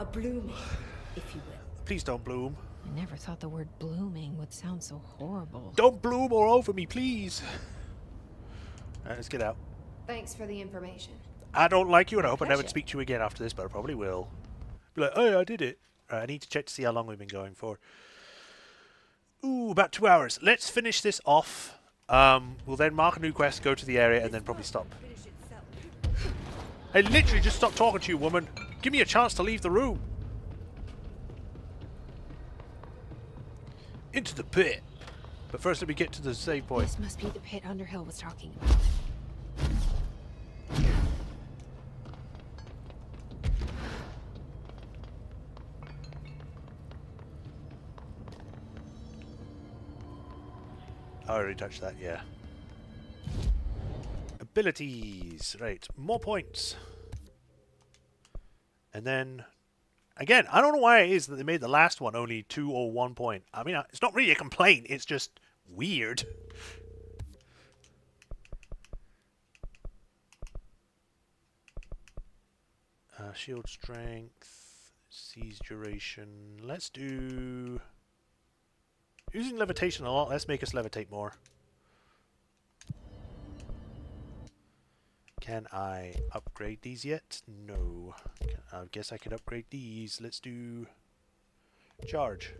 A blooming, if you will. Please don't bloom. I never thought the word blooming would sound so horrible. Don't bloom all over me, please. Alright, let's get out. Thanks for the information. I don't like you, and I hope I never Pleasure. speak to you again after this, but I probably will. Be like, oh, I did it. Right, I need to check to see how long we've been going for. Ooh, about 2 hours. Let's finish this off. We'll then mark a new quest, go to the area, and then probably stop. I literally just stopped talking to you, woman. Give me a chance to leave the room. Into the pit. But first, let me get to the save point. This must be the pit Underhill was talking about. I already touched that, yeah. Abilities. Right, more points. And then, again, I don't know why it is that they made the last one only 2 or 1 point. I mean, it's not really a complaint, it's just weird. Shield strength, siege duration. Let's do... Using levitation a lot, let's make us levitate more. Can I upgrade these yet? No. I guess I could upgrade these. Let's do charge.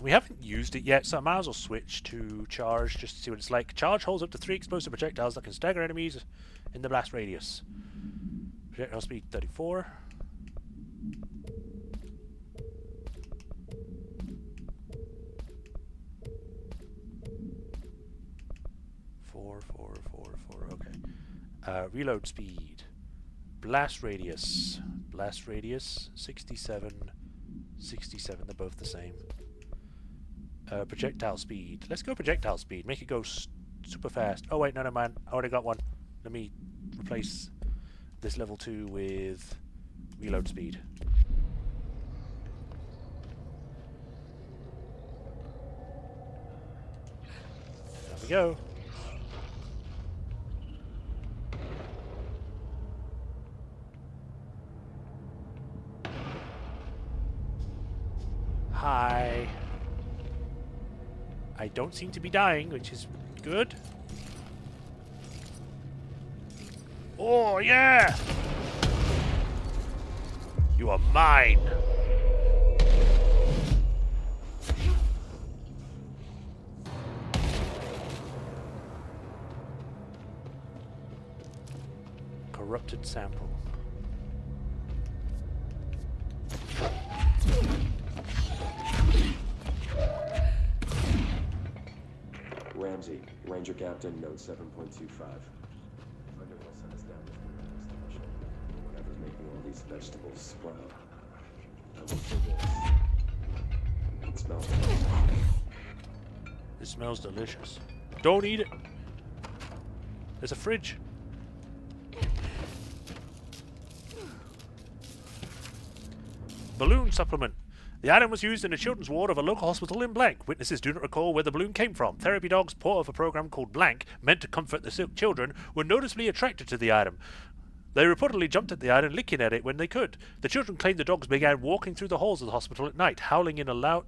We haven't used it yet, so I might as well switch to charge just to see what it's like. Charge holds up to 3 explosive projectiles that can stagger enemies in the blast radius. Projectile speed 34. Four, okay. Reload speed. Blast radius. Blast radius 67. 67, they're both the same. Projectile speed. Let's go projectile speed. Make it go super fast. Oh wait, no, man. I already got one. Let me replace this level 2 with reload speed. There we go. Hi. I don't seem to be dying, which is good. Oh, yeah! You are mine! Corrupted sample. Ramsey, Ranger Captain, note 7.25. Underhill sent us down to the radio station. Whatever's making all these vegetables sprout. I will say this. It smells delicious. It smells delicious. Don't eat it! There's a fridge. Balloon supplement. The item was used in a children's ward of a local hospital in Blank. Witnesses do not recall where the balloon came from. Therapy dogs, part of a program called Blank, meant to comfort the children, were noticeably attracted to the item. They reportedly jumped at the item, licking at it when they could. The children claimed the dogs began walking through the halls of the hospital at night, howling in a low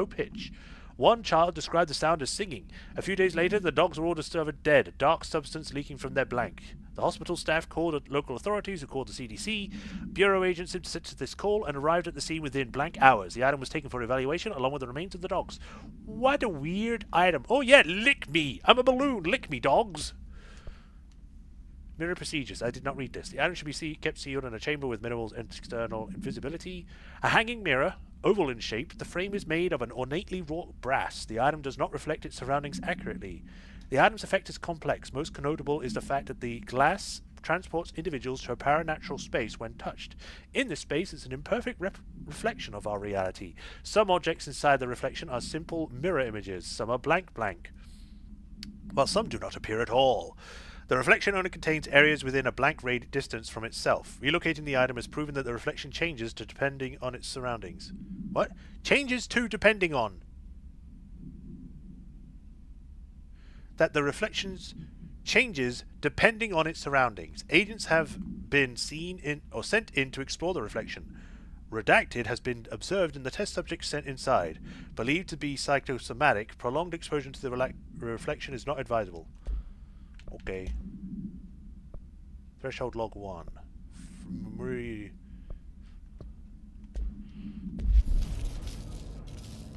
pitch. One child described the sound as singing. A few days later, the dogs were all discovered dead, dark substance leaking from their blank. The hospital staff called local authorities, who called the CDC. Bureau agents intercepted this call and arrived at the scene within blank hours. The item was taken for evaluation along with the remains of the dogs. What a weird item. Oh yeah, lick me. I'm a balloon. Lick me, dogs. Mirror procedures. I did not read this. The item should be kept sealed in a chamber with minimal external invisibility. A hanging mirror, oval in shape. The frame is made of an ornately wrought brass. The item does not reflect its surroundings accurately. The item's effect is complex. Most notable is the fact that the glass transports individuals to a paranatural space when touched. In this space, it's an imperfect reflection of our reality. Some objects inside the reflection are simple mirror images. Some are blank, while some do not appear at all. The reflection only contains areas within a blank radius distance from itself. Relocating the item has proven that the reflection changes to depending on its surroundings. What? Changes to depending on. That the reflections changes depending on its surroundings. Agents have been seen in or sent in to explore the reflection. Redacted has been observed in the test subjects sent inside. Believed to be psychosomatic, prolonged exposure to the reflection is not advisable. Okay. Threshold log 1.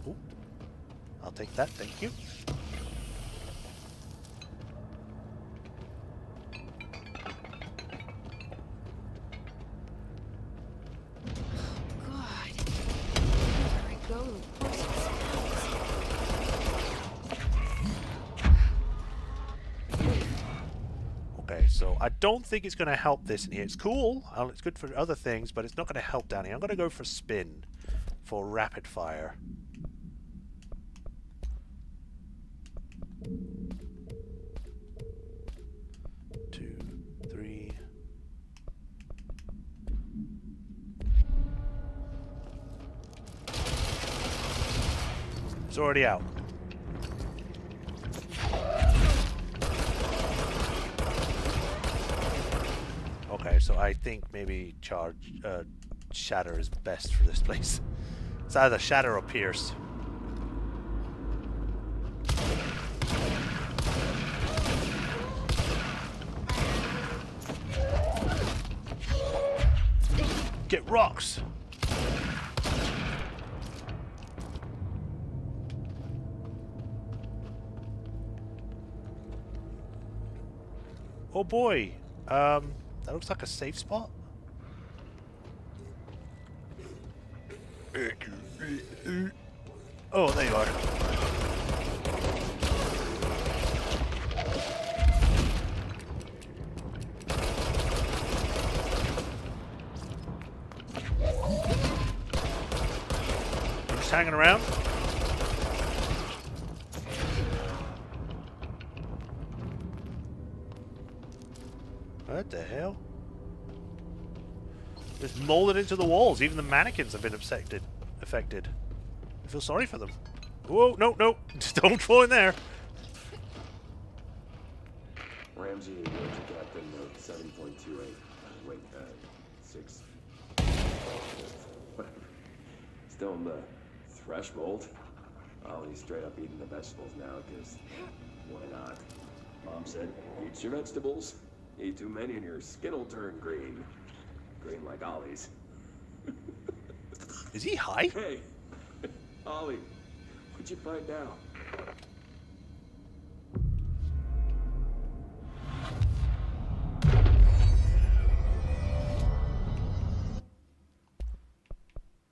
Ooh. I'll take that, thank you. Okay, so I don't think it's going to help this in here. It's cool, it's good for other things, but it's not going to help down here. I'm going to go for spin for rapid fire. Two, three. It's already out. Okay, so I think maybe shatter is best for this place. It's either shatter or pierce. Get rocks! Oh boy! That looks like a safe spot. Oh, there you are. Just hanging around. What the hell? It's molded into the walls. Even the mannequins have been affected. I feel sorry for them. Whoa, no, no. Don't fall in there. Ramsey, you're to Captain note 7.28. Wait, 6. Still in the threshold? Oh, he's straight up eating the vegetables now, because why not? Mom said, eat your vegetables. Eat too many and your skin will turn green. Green like Ollie's. Is he high? Hey, Ollie, what'd you find out?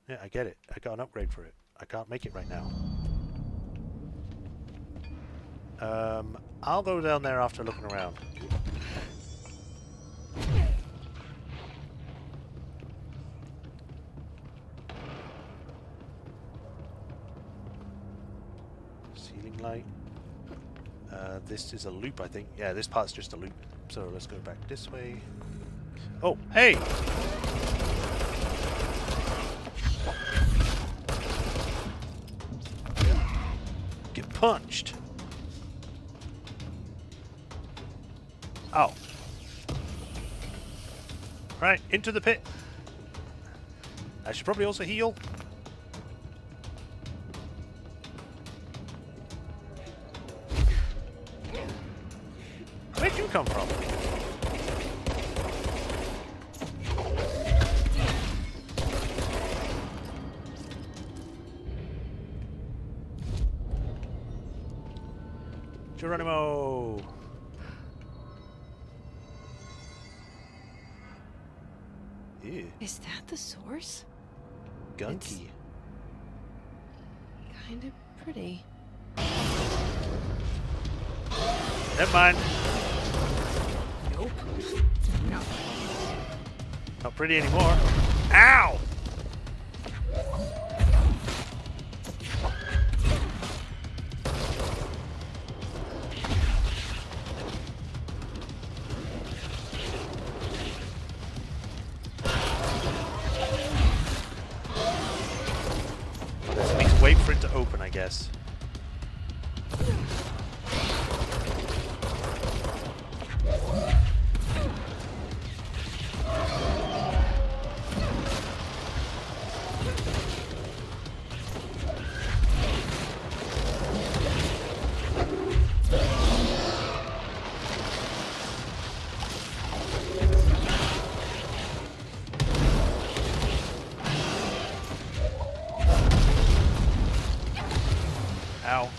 Yeah, I get it. I got an upgrade for it. I can't make it right now. I'll go down there after looking around. Ceiling light. This is a loop, I think. Yeah, this part's just a loop. So let's go back this way. Oh, hey! Get punched. Oh. Right, into the pit. I should probably also heal. Where'd you come from? Geronimo! Ew. Is that the source? Gunky. Kind of pretty. Never mind. Nope. No. Not pretty anymore. Ow! Wait for it to open, I guess. Ow.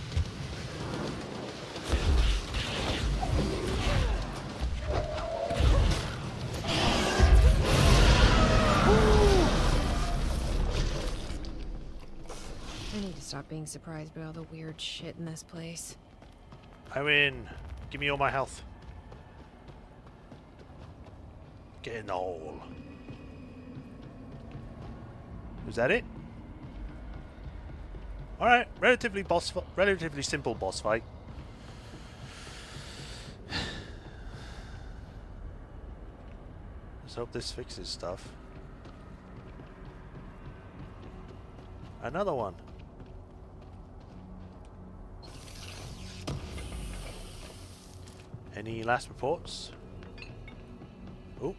I need to stop being surprised by all the weird shit in this place. I'm in. Give me all my health. Get in the hole. Was that it? Alright, relatively simple boss fight. Let's hope this fixes stuff. Another one. Any last reports? Oh.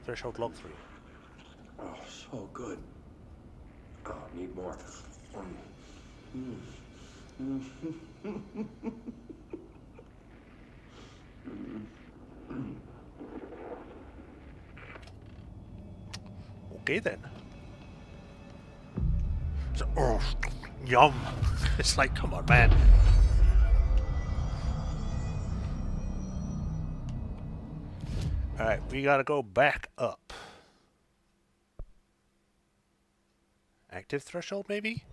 Threshold log 3. Oh, so good. Oh, need more. Okay then. So, oh, yum. It's like, come on, man. Alright, we gotta go back up. Active threshold, maybe?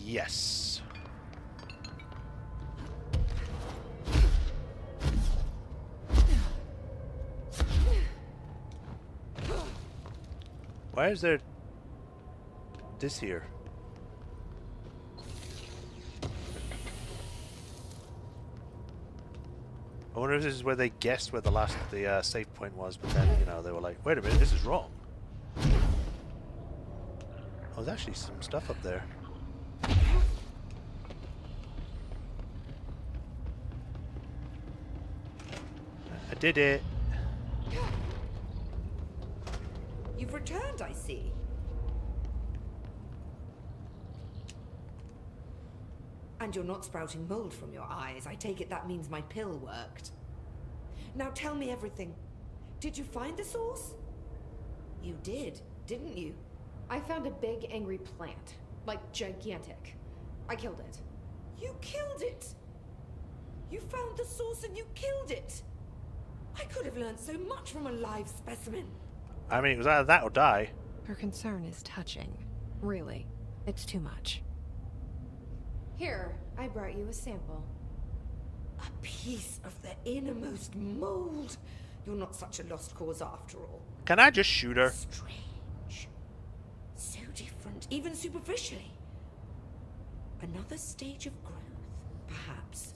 Yes. Why is there this here? I wonder if this is where they guessed where the save point was, but then, you know, they were like, wait a minute, this is wrong. Oh, there's actually some stuff up there. I did it. You've returned, I see. And you're not sprouting mold from your eyes. I take it that means my pill worked. Now tell me everything. Did you find the source? You did, didn't you? I found a big angry plant. Like, gigantic. I killed it. You killed it! You found the source and you killed it! I could have learned so much from a live specimen. I mean, it was either that or die. Her concern is touching. Really. It's too much. Here, I brought you a sample. A piece of the innermost mold. You're not such a lost cause after all. Can I just shoot her? Strange. So different, even superficially. Another stage of growth, perhaps.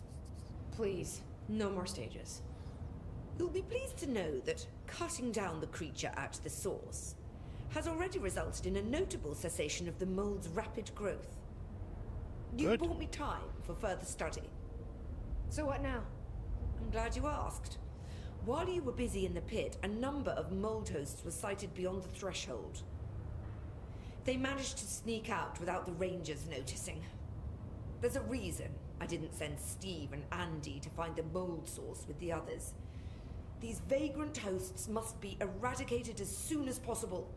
Please, no more stages. You'll be pleased to know that cutting down the creature at the source has already resulted in a notable cessation of the mold's rapid growth. You bought me time for further study. So what now? I'm glad you asked. While you were busy in the pit, a number of mold hosts were sighted beyond the threshold. They managed to sneak out without the rangers noticing. There's a reason I didn't send Steve and Andy to find the mold source with the others. These vagrant hosts must be eradicated as soon as possible.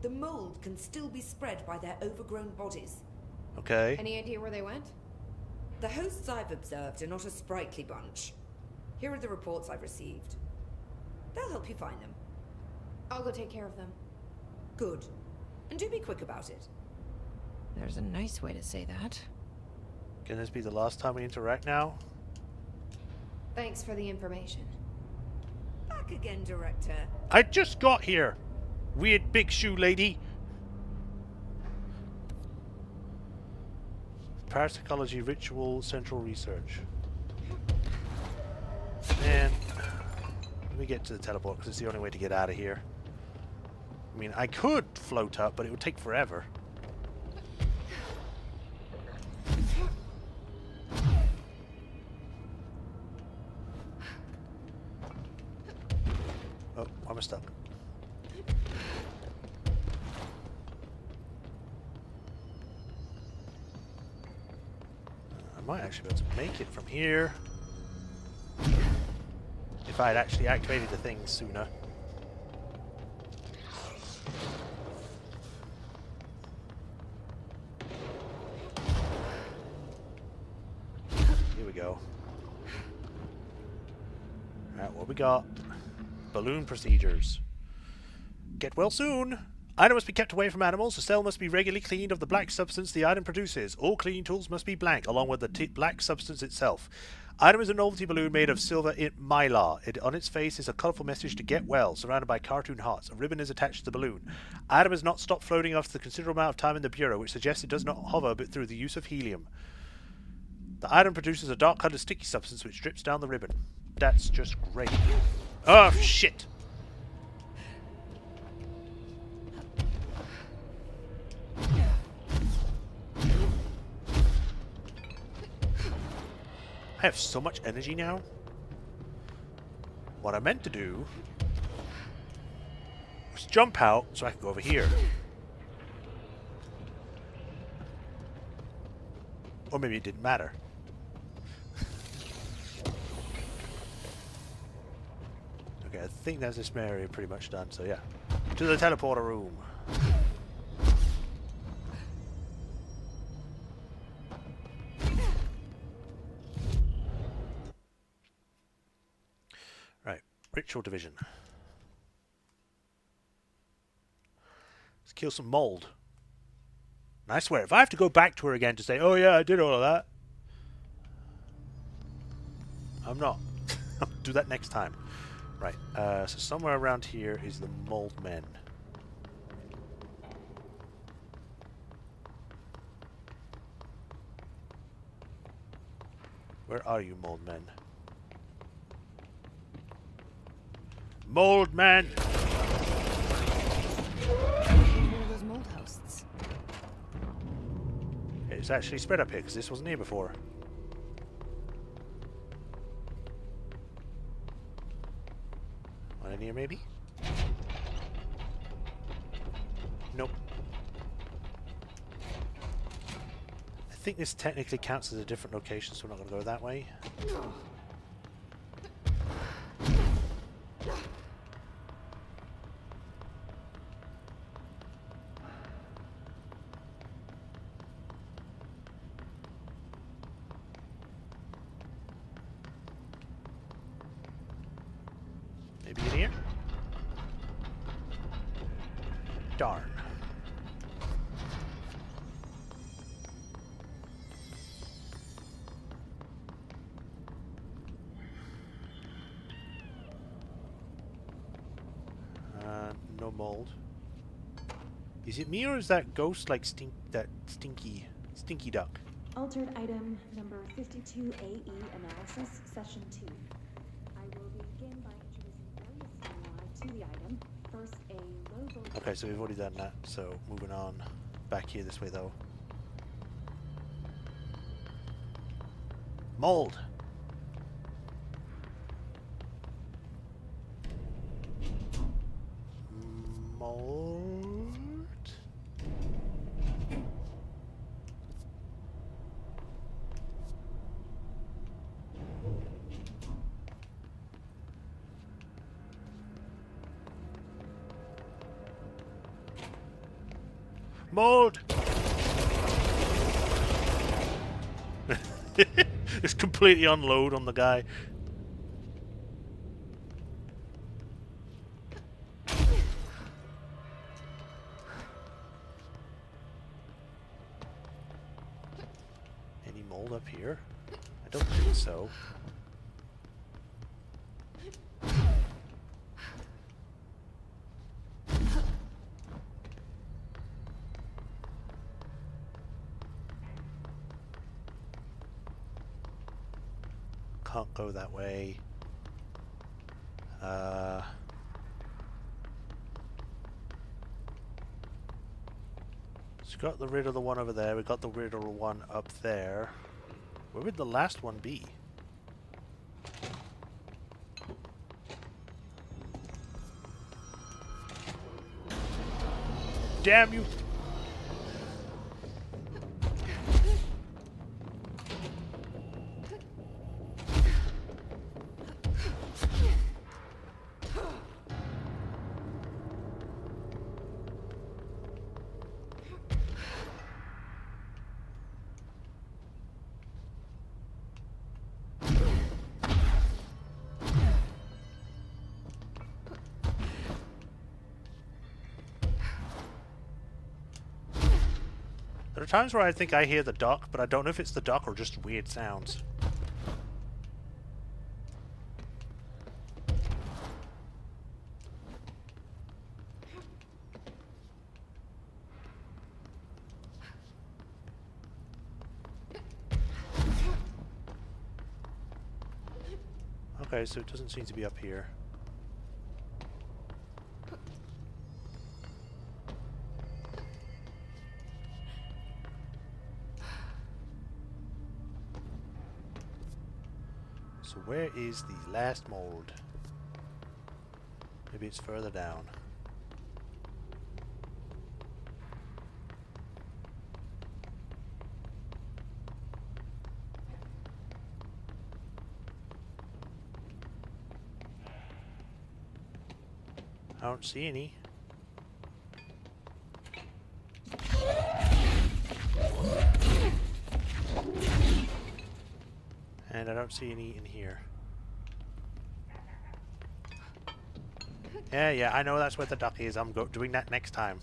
The mold can still be spread by their overgrown bodies. Okay. Any idea where they went? The hosts I've observed are not a sprightly bunch. Here are the reports I've received. They'll help you find them. I'll go take care of them. Good. And do be quick about it. There's a nice way to say that. Can this be the last time we interact now? Thanks for the information. Back again, Director. I just got here! Weird big shoe lady! Parapsychology Ritual Central Research. And let me get to the teleport because it's the only way to get out of here. I mean, I could float up, but it would take forever. Oh, why am I stuck? I might actually be able to make it from here. If I had actually activated the thing sooner. Here we go. Alright, what we got? Balloon procedures. Get well soon! Item must be kept away from animals. The cell must be regularly cleaned of the black substance the item produces. All cleaning tools must be blank, along with the black substance itself. Item is a novelty balloon made of silver mylar. On its face is a colourful message to get well, surrounded by cartoon hearts. A ribbon is attached to the balloon. Item has not stopped floating after the considerable amount of time in the Bureau, which suggests it does not hover but through the use of helium. The item produces a dark-coloured sticky substance which drips down the ribbon. That's just great. Oh, shit! I have so much energy now. What I meant to do was jump out so I can go over here. Or maybe it didn't matter. Okay, I think that's this area pretty much done, so yeah. To the teleporter room. Right, ritual division. Let's kill some mold. And I swear, if I have to go back to her again to say, oh yeah, I did all of that, I'm not. I'll do that next time. Right, so somewhere around here is the mold men. Where are you, mold men? Mold man! Where are those mold hosts? It's actually spread up here because this wasn't here before. One in here, maybe? Nope. I think this technically counts as a different location, so we're not going to go that way. Maybe in here? Darn. No mold. Is it me or is that ghost like stinky duck? Altered item number 52AE analysis, session 2. I will begin by introducing various stimuli to the item. First, a low voltage. Okay, so we've already done that, so moving on. Back here this way though. Mold! Mold? Mold! Just completely unload on the guy. Any mold up here? I don't think so. Can't go that way. So got rid of the one over there. We got rid of the one up there. Where would the last one be? Damn you! There are times where I think I hear the duck, but I don't know if it's the duck or just weird sounds. Okay, so it doesn't seem to be up here. So where is the last mold? Maybe it's further down. I don't see any. And I don't see any in here. Yeah, I know that's where the duck is. I'm doing that next time.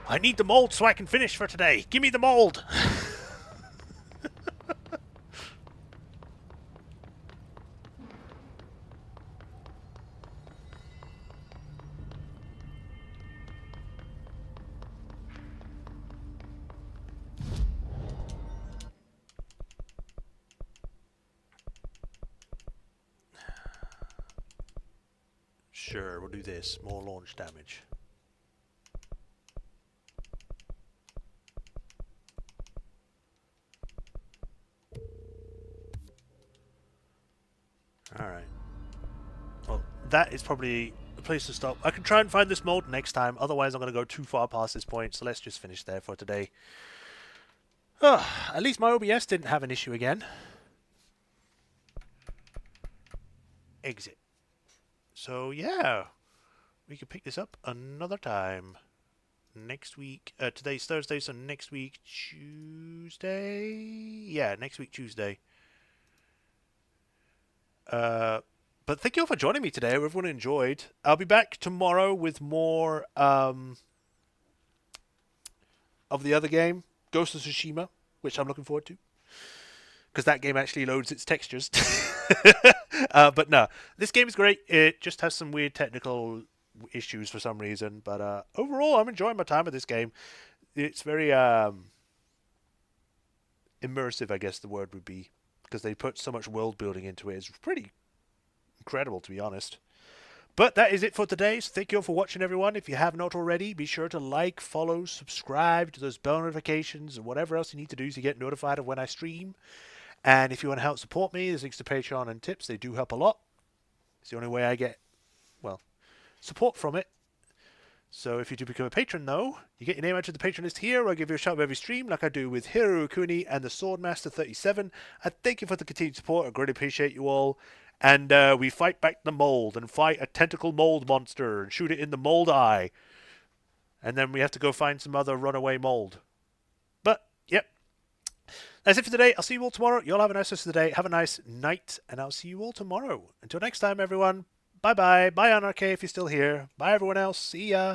I need the mold so I can finish for today. Give me the mold! Sure, we'll do this. More launch damage. Alright. Well, that is probably the place to stop. I can try and find this mold next time, otherwise I'm going to go too far past this point, so let's just finish there for today. At least my OBS didn't have an issue again. Exit. So yeah, we could pick this up another time. Next week, today's Thursday, so next week Tuesday? Yeah, next week Tuesday. But thank you all for joining me today. Everyone enjoyed. I'll be back tomorrow with more of the other game, Ghost of Tsushima, which I'm looking forward to. Because that game actually loads its textures. But no, this game is great. It just has some weird technical issues for some reason. But overall, I'm enjoying my time with this game. It's very immersive, I guess the word would be. Because they put so much world building into it. It's pretty incredible, to be honest. But that is it for today. So thank you all for watching, everyone. If you have not already, be sure to like, follow, subscribe to those bell notifications and whatever else you need to do to get notified of when I stream. And if you want to help support me, there's links to Patreon and tips. They do help a lot. It's the only way I get, well, support from it. So if you do become a patron, though, you get your name out to the patron list here, or I give you a shout out every stream, like I do with Hiro Kuni and the Swordmaster 37. And thank you for the continued support. I greatly appreciate you all. And we fight back the mold and fight a tentacle mold monster and shoot it in the mold eye. And then we have to go find some other runaway mold. But, yep. That's it for today. I'll see you all tomorrow. You all have a nice rest of the day. Have a nice night. And I'll see you all tomorrow. Until next time, everyone. Bye-bye. Bye, Anarchy, if you're still here. Bye, everyone else. See ya.